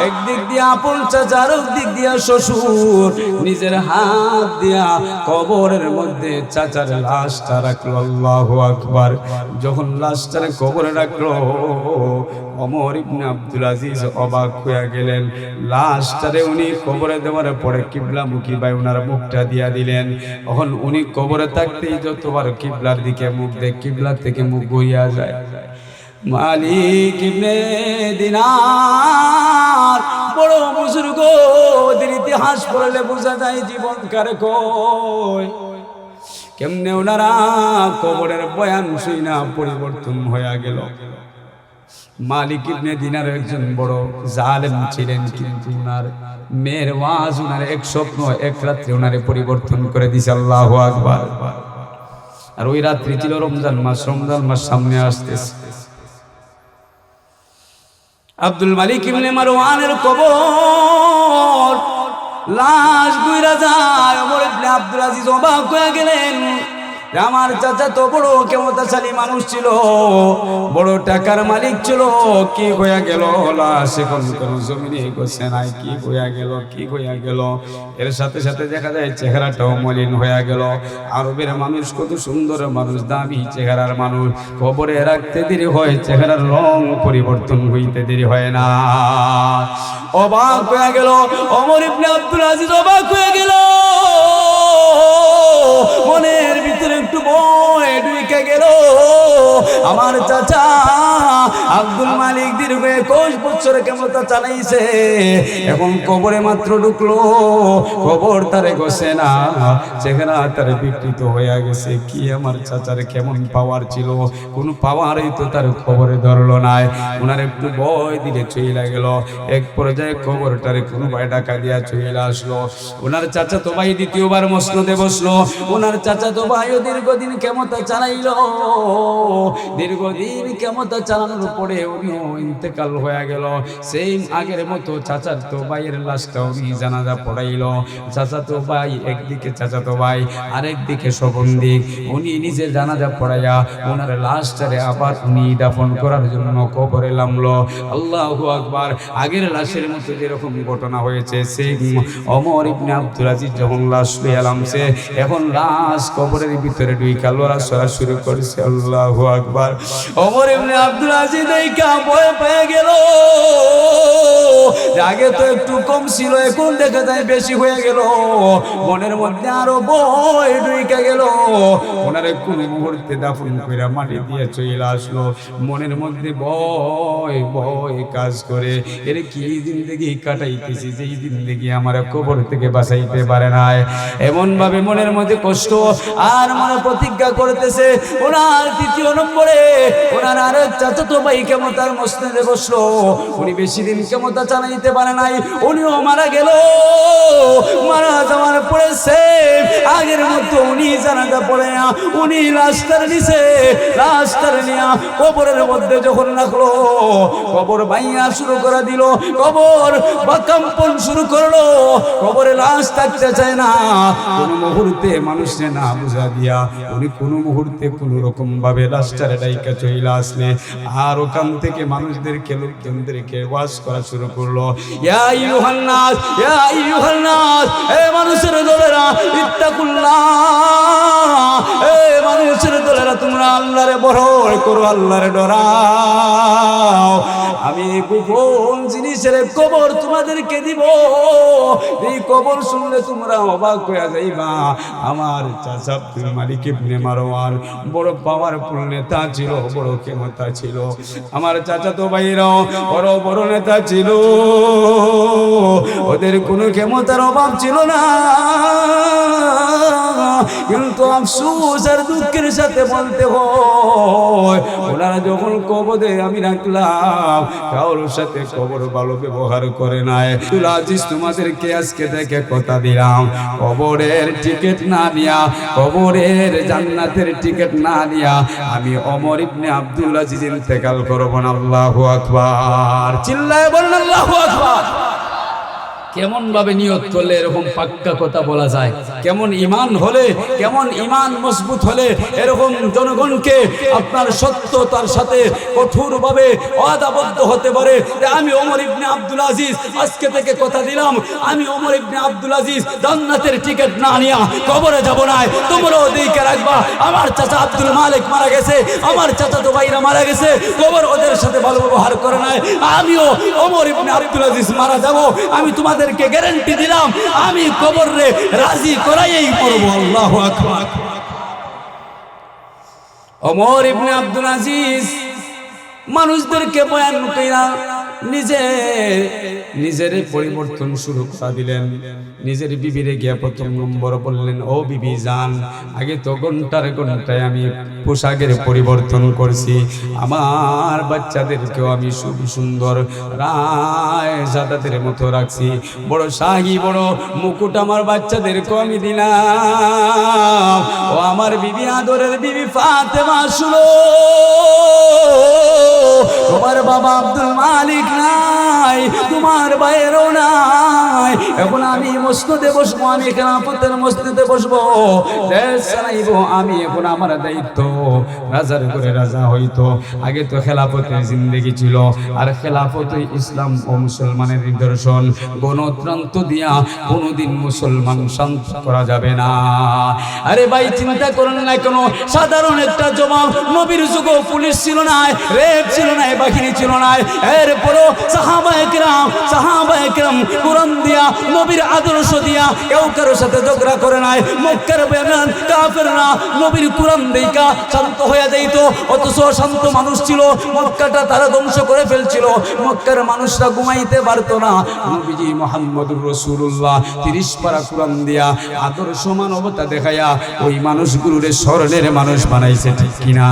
একদিক দিয়ে আপন চাচা আর একদিক দিয়া শ্বশুর, নিজের হাত দিয়া কবরের মধ্যে চাচার লাশটা রাখলো। আল্লাহু আকবার। যখন লাশটার কবরে রাখলো, ওমর ইবনে আব্দুল আজিজ অবাক হয়ে গেলেন। লাশটারে উনি কবরে দেওয়ার পরে কিবলামুখী ভাই ওনার মুখটা দিয়া দিলেন। তখন উনি কবরে থাকতেই যতবার কিবলার দিকে মুখ দেয়, কিবলা থেকে মুখ ঘুরিয়া যায়। মালিক ইবনে দিনার বড় বুজুর্গ, ওদের ইতিহাস পড়লে বোঝা যায় জীবন কারে কয়, কেমনে ওনারা কবরের বয়ান শুই না পরিবর্তন হয়ে গেল। মালিক ইবনে দিনার একজন বড় জালেম ছিলেন, কিন্তু ওনার মেয়ের ওয়াজ ওনার এক স্বপ্ন এক রাত্রে ওনারে পরিবর্তন করে দিছে। আল্লাহু আকবার। আর ওই রাত্রি ছিল রমজান মাস। রমজান মাস সামনে আসতেছে। আব্দুল মালিক ইবনে মারওয়ানের কবর, লাশ গুইরা যায়। ওমর ইবনে আব্দুল আজিজ অবাক হয়ে গেলেন। আমার চাচা তো বড় ক্ষমতাশালী মানুষ ছিল, বড় টাকার মালিক ছিল, কি হইয়া গেল? লাশ এখন কোন জমিনে বসে নাই, কি হইয়া গেল, কি হইয়া গেল? এর সাথে সাথে দেখা যায় চেহারাটাও মলিন হইয়া গেল। আরবের মানুষ কত সুন্দর মানুষ, দামি চেহারার মানুষ, কবরে রাখতে দেরি হয়, চেহারার রং পরিবর্তন হইতে দেরি হয় না। অবাক হয়ে গেল ওমর ইবনে আব্দুল আজিজ, অবাক হয়ে গেল। মনের ভিতরে একটু ভয় ঢুকে গেল। আমার চাচা আব্দুল মালিক দীর্ঘ 21 বছর ক্ষমতা চালাইছে, এখন কবরে মাত্র ঢুকলো, কবর তারে গসে না, চেহারা তারে বিকৃত হয়ে গেছে। কি আমার চাচার কেমন পাওয়ার ছিল, কোন পাওয়ারই তো তার কবরে ধরলো নাই। ওনার একটু ভয় দিলে চইলা গেল। এক পর্যায়ে কবরটারে কোনো ভাই ডাকা দিয়া চইলা আসলো। ওনার চাচা তো ভাই দ্বিতীয়বার মসনদে বসলো। ওনার চাচা তো ভাইও দীর্ঘদিন ক্ষমতা চালাইলো। দীর্ঘদিন ক্ষমতা চালানোর পরে উনিও ইন্তেকাল হয়ে গেল। সেই আগের মতো চাচার তো ভাইয়ের লাশটা উনি জানাজা পড়াইলো। চাচা তো ভাই একদিকে, চাচা তো ভাই আরেকদিকে সবন্দিক। উনি নিজে জানাজা পড়াইয়া ওনার লাশটারে আবার উনি দাফন করার জন্য কবরে নামলো। আল্লাহু আকবার। আগের লাশের মতো যেরকম ঘটনা হয়েছে, সেই ওমর ইবনে আব্দুল আজিজ যখন লাশ লইয়া নামছে, এখন লাশ কবরের ভিতরে ঢুইকা লড়াচড়া শুরু করেছে। আল্লাহু আকবার। ওমর ইবনে আব্দুল আজিজ দেখা ভয় পেয়ে গেল। আগে তো একটু কম ছিল, এখন দেখা যায় বেশি হয়ে গেল। মনের মধ্যে আরো ভয় ঢুইকা গেল। ওনারে কোন মুহূর্তে দাফন কইরা মাটি দিয়ে চলে আসলো। মনের মধ্যে ভয় ভয় কাজ করে, এর কি জিন্দেগি কাটাইতেছি, যেই জিন্দেগি আমার কবর থেকে বাঁচাইতে পারে নাই। এমন ভাবে মনের মধ্যে কষ্ট, আর মনে প্রতিজ্ঞা করতেছে। ওনার তৃতীয় নম্বরে ওনার আরেক চাচাতো ভাই ক্ষমতার মসনদে বসলো। উনি বেশি দিন ক্ষমতা চালাইতে পারে নাই, উনিও মারা গেল। মারা যাওয়ার পরে সে আগের মতো উনি জানাজা পড়ে উনি লাশটার নিচে, লাশটার নিয়ে কবরের মধ্যে যখন রাখলো, কবর ভাইয়া শুরু করে দিল, কবর বা কম্পন শুরু করলো। কবরে লাশ থাকতে চায় না। কোন মুহূর্তে মানুষে না বুঝা দিয়া উনি কোন মুহূর্তে কোন রকম ভাবে লাশটারে ডাইকা চইলা আসলে, আর ওখান থেকে মানুষদেরকে, লোকজনদেরকে ওয়াজ করা শুরু করলো। ইয়া আইয়ুহান নাস, ইয়া আইয়ুহান নাস, এ মানুষের দলেরা ইত্তাকুল্লাহ, এ মানুষের দলেরা তোমরা আল্লাহরে ভয় করো, আল্লাহরে ডরাও। আমি গোপন জিনিসের কবর তোমাদেরকে দিব। এই কবর শুনলে তোমরা অবাক হয়ে যাইবা। আমার চাচা আব্দুল মালিক ইবনে মারওয়ান বড় পাওয়ারফুল নেতা ছিল, বড় ক্ষমতা ছিল। আমার চাচা তো ভাইরাও বড় বড় নেতা ছিল, ওদের কোনো ক্ষমতার অভাব ছিল না। কিন্তু আফসোস আর দুঃখের সাথে বলতে হয়, ওনারা যখন কবরে আমি রাখলাম, কারোর সাথে কবর ভালো ব্যবহার করে নাই। আব্দুল আজিজ তোমাদেরকে আজকে থেকে কথা দিলাম, কবরের টিকিট না নিয়া, কবরের জান্নাতের টিকিট না নিয়া আমি ওমর ইবনে আব্দুল আজিজ ইন্তেকাল করব না। আল্লাহু আকবার। চিল্লায় বলেন আল্লাহু আকবার। কেমন ভাবে নিয়ত করলে এরকম পাক্কা কথা বলা যায়? কেমন ঈমান হলে, কেমন ঈমান মজবুত হলে এরকম জনগণকে আপনার সত্যতার সাথে কঠোরভাবে ওয়াদাবদ্ধ হতে পারে যে আমি ওমর ইবনে আব্দুল আজিজ আজকে থেকে কথা দিলাম, আমি ওমর ইবনে আব্দুল আজিজ জান্নাতের টিকিট না নিয়া কবরে যাব না। তোমরাও দেখে রাখবা, আমার চাচা আব্দুল মালিক মারা গেছে, আমার চাচা তো ভাইরা মারা গেছে, কবর ওদের সাথে ভালো ব্যবহার করে নাই, আমিও ওমর ইবনে আব্দুল আজিজ মারা যাব। আমি তোমাদেরকে গ্যারান্টি দিলাম, আমি কবরে রাজি করাইই করব। আল্লাহু আকবার। ওমর ইবনে আব্দুল আজিজ মানুষদেরকে বয়ান কইরা নিজের পরিবর্তন শুরু করে দিলেন। নিজের বিবিরে গিয়া প্রথম নম্বর বললেন, ও বিবি জান, আগে তো ঘন্টায় আমি পোশাকের পরিবর্তন করছি, আমার বাচ্চাদেরকেও আমি সুন্দর রায় জাদাদের মতো রাখছি, বড় শাহী বড় মুকুট আমার বাচ্চাদেরকেও আমি দিলাম। ও আমার বিবি, আদরের বিবি ফাতেমা, শুনো, তোমার বাবা আব্দুল মালিক নাই, তোমার ভাইয়েরও নাই, এখন আমি মসজিদে বসবো, আমি খেলাফতের মসজিদে বসবো, দেশ চালাইবো আমি, এখন আমার দায়িত্ব। রাজার করে রাজা হইতো, আগে তো খেলাফতের জিন্দেগি ছিল, আর খেলাফত ইসলাম ও মুসলমানের নিদর্শন। গণতন্ত্র দিয়া কোনোদিন মুসলমান শান্ত করা যাবে না। আরে ভাই, চিন্তা করেন না, কোনো সাধারণ একটা জবাব, নবীর যুগে পুলিশ ছিল না, রেপ ছিল না, বাহিনী ছিল না, এরপরও সাহাবায়ে কেরাম কোরআন দিয়া, নবীর আদর্শ দিয়া কেউ কারোর সাথে ঝগড়া করে নাই। মক্কার বেঈমান কাফেররা নবীর কোরআন দেখা শান্ত হয়ে যাইত, অথচ শান্ত মানুষ ছিল, মক্কাটা তারা ধ্বংস করে ফেলছিল, মক্কার মানুষরা ঘুমাইতে পারতো না। নবীজি মুহাম্মদুর রাসূলুল্লাহ 30 পারা কোরআন দিয়া আদর্শ মানবতা দেখায়া ওই মানুষগুলোরে স্মরণের মানুষ বানাইছে, ঠিক কিনা?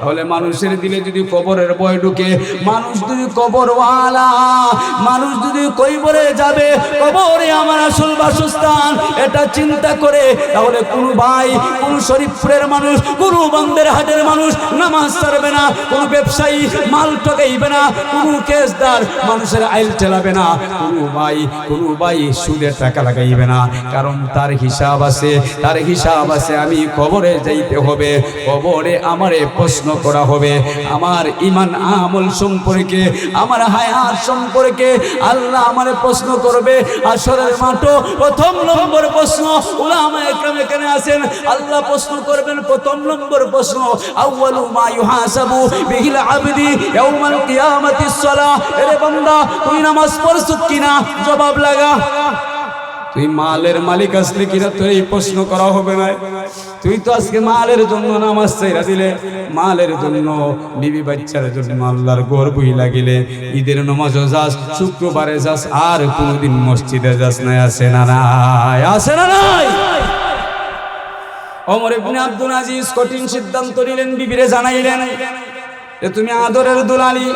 তাহলে মানুষের দিলে যদি কবরের ভয় ঢুকে, মানুষ যদি কবরওয়ালা, মানুষ যদি কবরে যাবে, কবরে আমার আসল বাসস্থান এটা চিন্তা করে, তাহলে কোনো ভাই, কোন শরীফপুরের মানুষ, কোনো বান্দের হাটের মানুষ নামাজ ছাড়বে না, কোনো ব্যবসায়ী মাল ঠকাইবে না, কোনো কেসদার মানুষের আইল ঠেলাবে না, কোনো ভাই সুদের টাকা লাগাইবে না, কারণ তার হিসাব আছে, আমি কবরে যাইতে হবে, কবরে আমারে প্রশ্ন করা হবে, আমার ঈমান আমল সম্পর্কে, আমার হায়াত সম্পর্কে আল্লাহ আমারে প্রশ্ন করবে। আসরের মাঠে প্রথম নম্বর প্রশ্ন, উলামায়ে কেরাম এখানে আছেন, আল্লাহ প্রশ্ন করবেন, প্রথম নম্বর প্রশ্ন, আউয়ালু মা ইউহাসাবু বিহিল আবদি ইয়াউমাল কিয়ামাতিস সালাহ। এরে বান্দা, তুই নামাজ পড়ছ কিনা? জবাব লাগা। তুই মালের মালিক আসলে কিনা, তোর এই প্রশ্ন করা হবে না। তুই তো আজকে মালের জন্য নামাজ ছাইরা দিলে, মালের জন্য, বিবি বাচ্চার জন্য আল্লাহর ঘর বই লাগিলে, ঈদের নামাজও যাস, শুক্রবারে যাস, আর কোনোদিন মসজিদে যাস না। আছে না নাই? আছে না নাই? ওমর ইবনে আব্দুল আজিজ কঠিন সিদ্ধান্ত নিলেন, বিবিরে জানাইলেন যে তুমি আদরের দুলালি,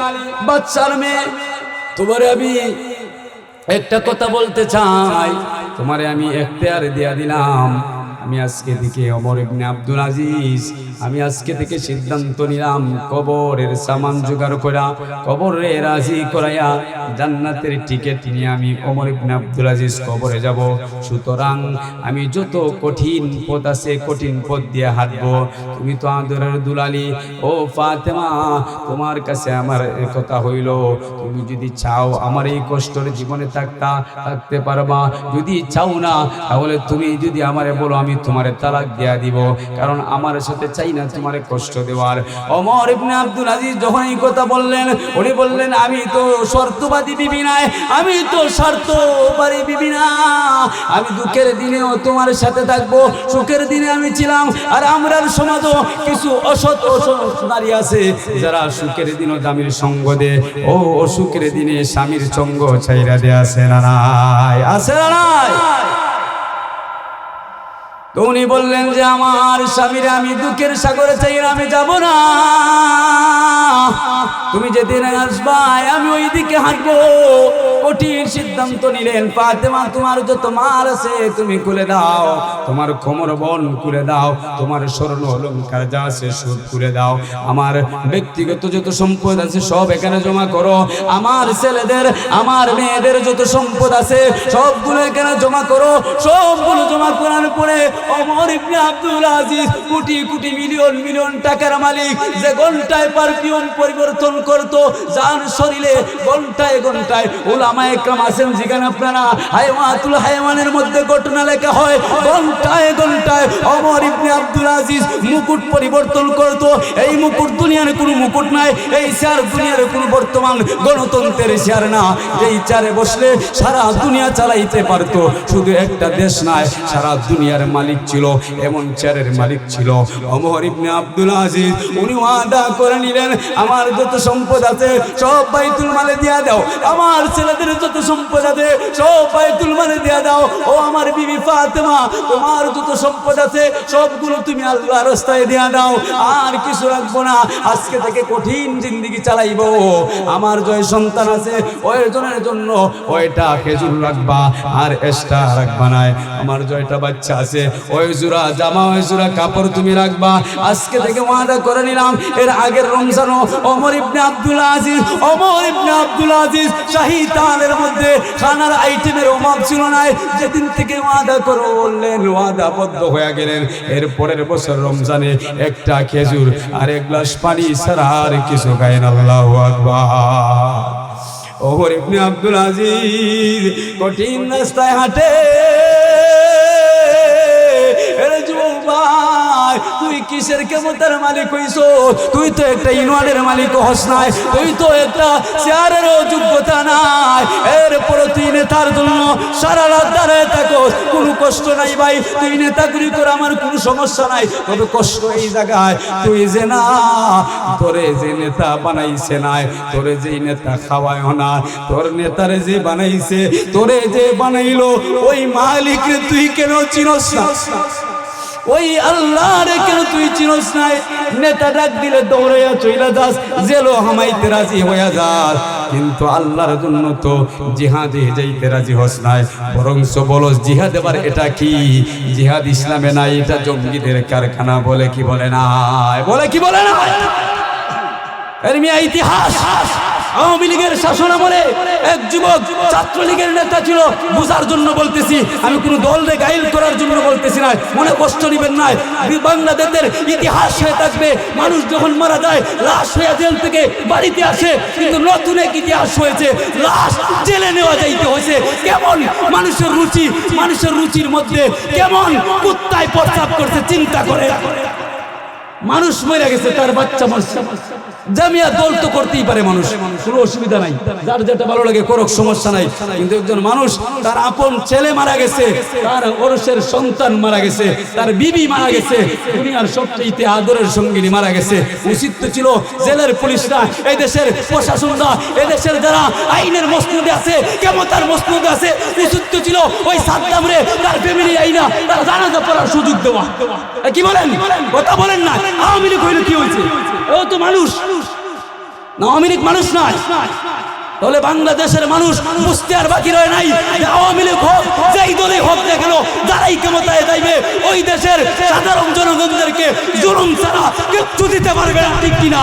বাচ্চার মেয়ে, তোমারে আমি একটা কথা বলতে চাই, তোমারে আমি এখতিয়ার দিয়া দিলাম, আমি আজকে থেকে ওমর ইবনে আব্দুল আজিজ, আমি আজকে থেকে সিদ্ধান্ত নিলাম, কবরের সামান জোগাড় করা, কবরে রাজি করাইয়া জান্নাতের টিকিট নিয়ে আমি ওমর ইবনে আব্দুল আজিজ কবরে যাব। সুতরাং আমি যত কঠিন পথ আছে, কঠিন পথ দিয়ে হাঁটবো। তুমি তো আদরের দুলালি, ও ফাতেমা, তোমার কাছে আমার কথা হইল, তুমি যদি চাও আমার এই কষ্টের জীবনে থাকতে পারবা, যদি চাও না, তাহলে তুমি যদি আমারে বলো, আমি তোমারে তালাক দিয়া দিব, কারণ আমার সাথে চাই না তোমারে কষ্ট দেওয়ার। ওমর ইবনে আব্দুল আজিজ যখন এই কথা বললেন, উনি বললেন, আমি তো শর্তবাদী বিবি নাই, আমি তো স্বার্থবাদী বিবি না, আমি দুঃখের দিনেও তোমার সাথে থাকবো, সুখের দিনে আমি ছিলাম। আর আমরার সমাজও কিছু অসৎ নারী আছে যারা সুখের দিনও স্বামীর সঙ্গ দে, ও অসুখের দিনে স্বামীর সঙ্গ ছাইরা দে। আছে না নাই? আছে না নাই? তো উনি বললেন যে আমার স্বামীর আমি দুঃখের সাগরে চাইরা আমি যাব না, তুমি যেদিন আসবা আমি ওই দিকে হাঁটবো। কঠিন সিদ্ধান্ত নিলেন, ফাতেমা তোমার যত মাল আছে তুমি খুলে দাও, তোমার কোমর বন খুলে দাও, তোমার স্বর্ণ অলংকার যা আছে সব খুলে দাও, আমার ব্যক্তিগত যত সম্পদ আছে সব এখানে জমা করো, আমার ছেলেদের আমার মেয়েদের যত সম্পদ আছে সবগুলো এখানে জমা করো। সবগুলো জমা করার পরে ওমর ইবনে আব্দুল আজিজ কোটি কোটি মিলিয়ন মিলিয়ন টাকার মালিক, যে ঘন্টায় পারফিউম পরিবর্তন করত যার শরীরে ঘন্টায় ঘন্টায়, উলামায়ে কেরাম আছেন যেখানে আপনারা হায়াতুল হায়াওয়ানের মধ্যে ঘটনা লেখা হয়, ঘন্টায় ঘন্টায় ওমর ইবনে আব্দুল আজিজ মুকুট পরিবর্তন করত। এই মুকুট দুনিয়ার কোনো মুকুট নাই, এই চেয়ার দুনিয়ার কোনো বর্তমান গণতন্ত্রের চেয়ার না, এই চেয়ারে বসলে সারা দুনিয়া চালাইতে পারত। শুধু একটা দেশ নয়, সারা দুনিয়ার মালিক ছিল, এমন চেয়ারের মালিক ছিল ওমর ইবনে আব্দুল আজিজ। উনি ওয়াদা করে নিলেন, আমার যত সম্পদ আছে সব বাইতুল মালে দিয়া দাও, আমার ছেলেদের যত সম্পদ আছে সব বাইতুল মালে দিয়া দাও। ও আমার বিবি ফাতেমা, তোমার যত সম্পদ আছে সবগুলো তুমি আল্লাহর রাস্তায় দিয়া দাও, আর কিছু রাখবো না। আজকে থেকে কঠিন জিন্দেগি চালাইবো। আমার জয় সন্তান আছে ওই জনের জন্য ওইটা খেজুর রাখবা আর এক্সট্রা রাখবা না। আমার জয়টা বাচ্চা আছে ওই জোড়া জামা ওই জোড়া কাপড় তুমি রাখবা। আজকে থেকে ওয়াদা করে নিলাম, এর আগের রমজানও ওমর ইবনে আব্দুল আজিজ শাহী তালের মধ্যে খানার আইটেমের অভাব ছিল না। যেদিন থেকে ওয়াদা করো বললেন ওয়াদাবদ্ধ হয়ে গেলেন। এর পরের বছর রমজানে একটা খেজুর আর এক গ্লাস পানি ছাড়া আর কিছু খায় না। আল্লাহু আকবার। ওমর ইবনে আব্দুল আজিজ কঠিন রাস্তায় হাঁটে। তুই কিসের ক্ষমতার মালিক হইছ? তুই তো একটা ইউনিয়নের মালিক হস নাই, তুই তো একটা চেয়ারেরও যোগ্যতা নাই, এরপরে তুই নেতার জন্য সারা রাত দাঁড়ায় থাকো, কোনো কষ্ট নাই ভাই। তুই নেতাগিরি করে আমার কোনো সমস্যা নাই, তবে কষ্ট এই জায়গায় তুই যে না, তোরে যে নেতা বানাইছে নাই, তোরে যে নেতা খাওয়ায় না, তোর নেতারে যে বানাইছে, তোরে যে বানাইলো ওই মালিক তুই কেন চিনস না? ওই আল্লাহ রে কেন তুই চিনস নাই? নেতা ডাক দিলে দৌড়াইয়া চইলা যাস, জেলো হামাইতে রাজি হইয়া যাস, কিন্তু আল্লাহর জন্য তো জিহাদে যাইতে রাজি হস নাই। বরংস বলস জিহাদ এবার এটা কি? জিহাদ ইসলামে নাই, এটা জঙ্গিদের কারখানা। বলে কি বলে না? বলে কি বলে না? এর মিয়া ইতিহাস। আওয়ামী লীগের শাসনামলে এক যুবক ছাত্রলীগের নেতা ছিল, বুঝার জন্য বলতেছি, আমি কোনো দলকে গাইল করার জন্য বলতেছি না, মনে কষ্ট নিবেন না। বাংলাদেশের ইতিহাস হয়ে থাকবে, মানুষ যখন মারা যায় লাশ হয়ে জেল থেকে বাড়িতে আসে, কিন্তু নতুন এক ইতিহাস হয়েছে, লাশ জেলে নেওয়া যাইতে হয়েছে। কেমন মানুষের রুচি, মানুষের রুচির মধ্যে কেমন কুত্তায় প্রস্রাব করছে চিন্তা করে। মানুষ মরে গেছে, তার বাচ্চা মরছে, জামিয়া দল তো করতেই পারে মানুষ, কোনো অসুবিধা নাই, যার যেটা ভালো লাগে করুক, সমস্যা নাই। কিন্তু একজন মানুষ তার আপন ছেলে মারা গেছে, তার ওরসের সন্তান মারা গেছে, তার বিবি মারা গেছে, দুনিয়ার সবচেয়ে আদরের সঙ্গিনী মারা গেছে, উচিত তো ছিল জেলের পুলিশরা, এই দেশের প্রশাসনরা, এই দেশের যারা আইনের মসনদে আছে, ক্ষমতার মসনদে আছে, উচিত তো ছিল ওই সাদ্দাম রে তার ফ্যামিলি আইনা তার জানাজা পড়ার সুযোগ দেওয়া। কি বলেন? কথা বলেন না। আওয়ামী লীগ হইলে কি হয়েছে? ও তো মানুষ না, আওয়ামী লীগ মানুষ নয়। তাহলে বাংলাদেশের মানুষ বুঝতে আর বাকি রয় নাই, আওয়ামী লীগ হোক যেই দলে হোক না কেন, যারাই ক্ষমতায় যাইবে ওই দেশের সাধারণ জনগণদেরকে জুলুম ছাড়া কিচ্ছু দিতে পারবে না, ঠিক কিনা?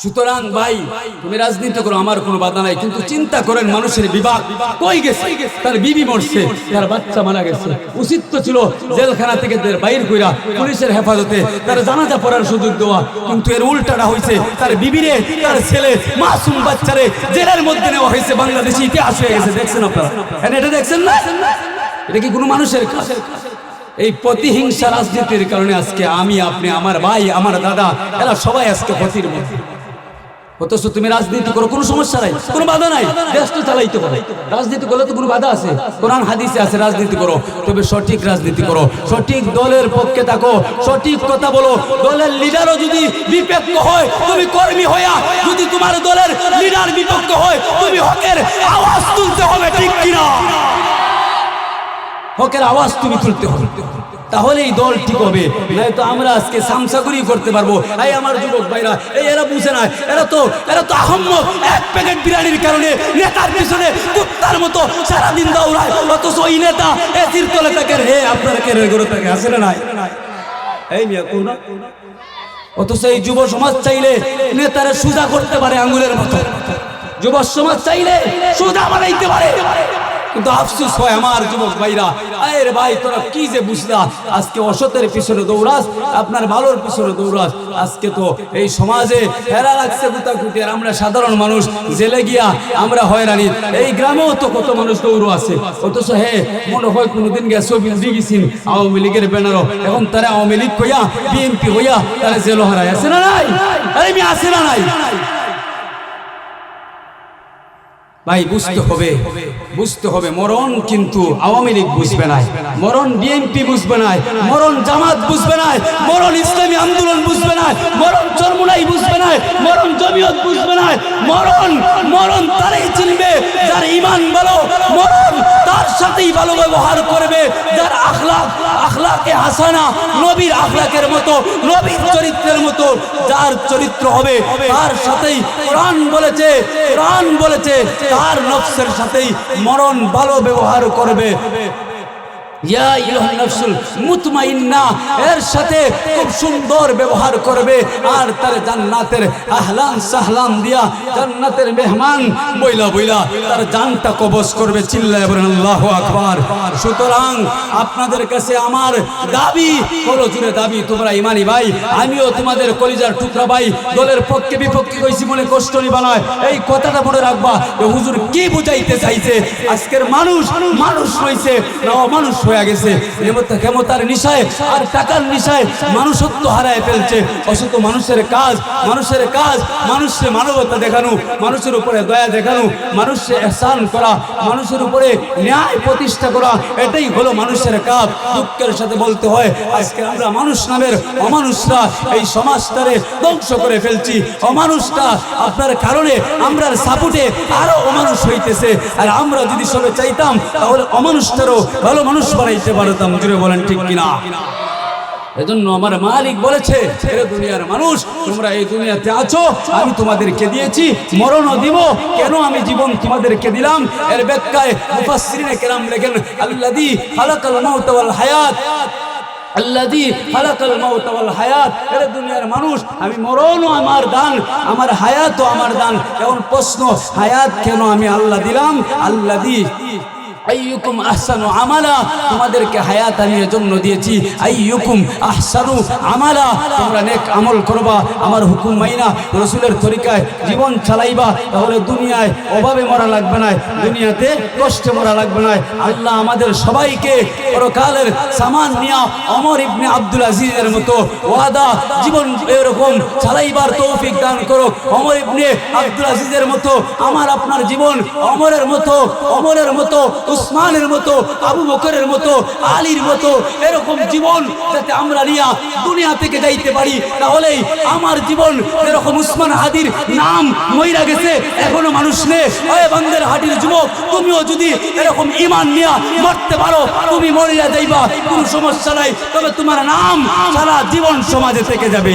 সুতরাং ভাই, তুমি রাজনীতি করো, আমার কোনো বাধা নাই, কিন্তু চিন্তা করেন মানুষের বিভাগ কই গেছে, তার বিবি মরছে, তার বাচ্চা মারা গেছে, উচিত তো ছিল জেলখানা থেকে বাইর কইরা পুলিশের হেফাজতে তার জানাজা পড়ার সুযোগ দেওয়া। কিন্তু এর উল্টাটা হয়েছে, তার বিবিরে, তার ছেলে মাসুম বাচ্চারে জেলের মধ্যে নেওয়া হয়েছে। বাংলাদেশে ইতিহাস হয়ে গেছে, দেখছেন আপনারা? এটা দেখছেন না? এটা কি কোনো মানুষের কাজ? এই প্রতিহিংসা রাজনীতির কারণে আজকে আমি, আপনি, আমার ভাই, আমার দাদা, এরা সবাই আজকে ক্ষতির মধ্যে। অথচ তুমি রাজনীতি করো, কোনো সমস্যা নাই, কোনো বাধা নাই, দেশ তো চালাইতে হবে। রাজনীতি করলে তো কোনো বাধা আছে? কোরআন হাদিসে আছে রাজনীতি করো, তবে সঠিক রাজনীতি করো, সঠিক দলের পক্ষে থাকো, সঠিক কথা বলো। দলের লিডারও যদি বিপক্ষ হয়, তুমি কর্মী হইয়া যদি তোমার দলের লিডার বিপক্ষ হয়, তুমি হকের আওয়াজ তুলতে হবে, ঠিক কিনা? হকের আওয়াজ তুমি তুলতে হবে, তাহলেই দল ঠিক হবে। নয়তো আমরা আজকে সামসাগুরি করতে পারবো। এই আমার যুবক ভাইরা, এই এরা বুঝে না, এরা তো আহম্মক। এক প্যাকেট বিরিয়ানির কারণে নেতার পিছনে কুত্তার মতো সারাদিন দৌড়ায়, অথচ ওই নেতা এসির তলে থাকে। হে আপনারা কে রেগরে থাকে, আসে না নাই? এই মিয়া কোন না? অথচ এই যুব সমাজ চাইলে নেতারে সোজা করতে পারে আঙ্গুলের মতো, যুব সমাজ চাইলে সোজা বানাইতে পারে। কিন্তু আফসোস হয় আমার যুবক ভাইরা, আরে ভাই তোরা কি যে বুঝলা, আজকে অসতের পিছনে দৌড়াস, আপনার ভালোর পিছনে দৌড়াস। আজকে তো এই সমাজে হেরা লাগছে গুতাগুতি, আর আমরা সাধারণ মানুষ জেলে গিয়া আমরা হয়রানি। এই গ্রামেও তো কত মানুষ দৌড়ো আছে, অথচ হে মনে হয় কোনোদিন গিয়া ছবি উঠে গেছেন আওয়ামী লীগের ব্যানারও, এখন তারা আওয়ামী লীগ হইয়া বিএনপি হইয়া তারা জেল হারায়। আছে না নাই? আরে আমি আছে না নাই? ভাই বুঝতে হবে মরণ কিন্তু আওয়ামী লীগ বুঝবে না, মরণ বিএনপি বুঝবে না, মরণ জামাত বুঝবে না, মরণ ইসলামী আন্দোলন বুঝবে না, মরণ চরমুনাই বুঝবে না, মরণ জমিয়ত বুঝবে না। মরণ তারাই চিনবে যার ঈমান ভালো, মরণ তার সাথেই ভালো ব্যবহার করবে যার আখলাকে হাসানা নবীর আখলাকের মতো, নবীর চরিত্রের মতো যার চরিত্র হবে, তার সাথেই কোরআন বলেছে তার নফসের সাথেই মরণ ভালো ব্যবহার করবে। ইয়া আইয়ুহান নাফসুল মুতমাইন্না, এর সাথে খুব সুন্দর ব্যবহার করবে, আর তার জান্নাতের আহলান সাহলান দিয়া জান্নাতের মেহমান বইলা তার জানটা কবজ করবে। চিল্লায় বলেন আল্লাহু আকবার। সুতরাং আপনাদের কাছে আমার দাবি হলো, জুড়ে দাবি, তোমরা ইমানি ভাই, আমিও তোমাদের কলিজার টুকরা ভাই, দলের পক্ষে বিপক্ষে কইছি মনে কষ্ট নিবা না, এই কথাটা মনে রাখবা। হুজুর কি বুঝাইতে চাইছে? আজকের মানুষ হইছে না মানুষ হয়ে গেছে, ক্ষমতার নিশায় আর টাকার নিশায় মানুষত্ব হারায় ফেলছে। অসত মানুষের কাজ মানুষের মানবতা দেখানো, মানুষের উপরে দয়া দেখানো, মানুষের ihsan করা, মানুষের উপরে ন্যায় প্রতিষ্ঠা করা, এটাই হলো মানুষের কাজ। দুঃখের সাথে বলতে হয় আজকে আমরা মানুষ নামের অমানুষরা এই সমাজটারে ধ্বংস করে ফেলছি। অমানুষটা আপনার কারণে আমরা সাপোর্টে আরো অমানুষ হইতেছে, আর আমরা যদি সবে চাইতাম তাহলে অমানুষটারও ভালো মানুষ বানাইতে পারতাম। জুড়ে বলেন ঠিক কিনা? এজন্য আমার মালিক বলেছে, এরে দুনিয়ার মানুষ, তোমরা এই দুনিয়াতে আছো, আমি তোমাদেরকে দিয়েছি, মরণও দিব। কেন আমি জীবন তোমাদেরকে দিলাম? এর ব্যাখ্যায় মুফাসসিরিনে কেরাম লেখেন, আল্লাযী খালাকাল মাউতা ওয়াল হায়াত, আল্লাযী খালাকাল মাউতা ওয়াল হায়াত। এরে দুনিয়ার মানুষ, আমি মরণও আমার দান, আমার হায়াতও আমার দান। এখন প্রশ্ন, হায়াত কেন আমি আল্লাহ দিলাম? আল্লাযী আইয়ুকুম আহসানু আমালা, তোমাদেরকে হায়াত আমি এজন্য দিয়েছি, আইয়ুকুম আহসানু আমালা, তোমরা নেক আমল করবা, আমার হুকুম মাইনা রাসূলের তরিকায় জীবন চালাইবা, তাহলে দুনিয়ায় অভাবে মরা লাগবে না, দুনিয়াতে কষ্টে মরা লাগবে না। আল্লাহ আমাদের সবাইকে পরকালের সামান নিয়া ওমর ইবনে আব্দুল আজিজের মতো ওয়াদা জীবন এরকম চালাইবার তৌফিক দান করো। ওমর ইবনে আব্দুল আজিজের মতো আমার আপনার জীবন ওমরের মতো উসমানের মতো, আবু বকরের মতো, আলীর মতো এরকম জীবন যাতে আমরা নিয়া দুনিয়া থেকে যাইতে পারি। তাহলেই আমার জীবন যেরকম উসমান হাদির নাম মইরা গেছে, এখনো মানুষ নেই। ওই বান্দের হাটির যুবক, তুমিও যদি এরকম ঈমান নিয়া মরতে পারো, তুমি মরিয়া যাইবা, কোনো সমস্যা নাই, তবে তোমার নাম সারা জীবন সমাজে থেকে যাবে।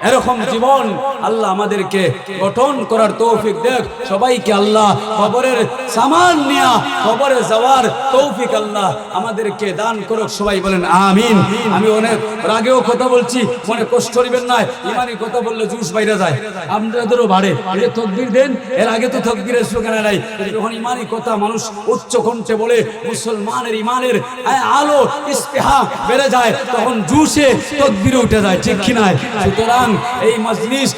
এরকম জীবন আল্লাহ আমাদেরকে গঠন করার তৌফিক দেখ। সবাইকে আল্লাহ কবরের সামান নিয়া কবরে যাওয়ার তৌফিক আল্লাহ আমাদেরকে দান করুক। সবাই বলেন আমিন। আমি অনেক রাগেও কথা বলছি, মনে কষ্ট করিবেন না, ইমানি কথা বললে জুস বাইরে যায়, আপনাদেরও বাড়ে। এই তকবীর দেন, এর আগে তো তকবীরের সুখানে নাই। যখন ইমানি কথা মানুষ উচ্চ কণ্ঠে বলে, মুসলমানের ইমানের আলো ইস্তেহা বেড়ে যায়, তখন জুসে তকবীরে উঠে যায়, ঠিক কিনা? সুতরাং এই মজলিস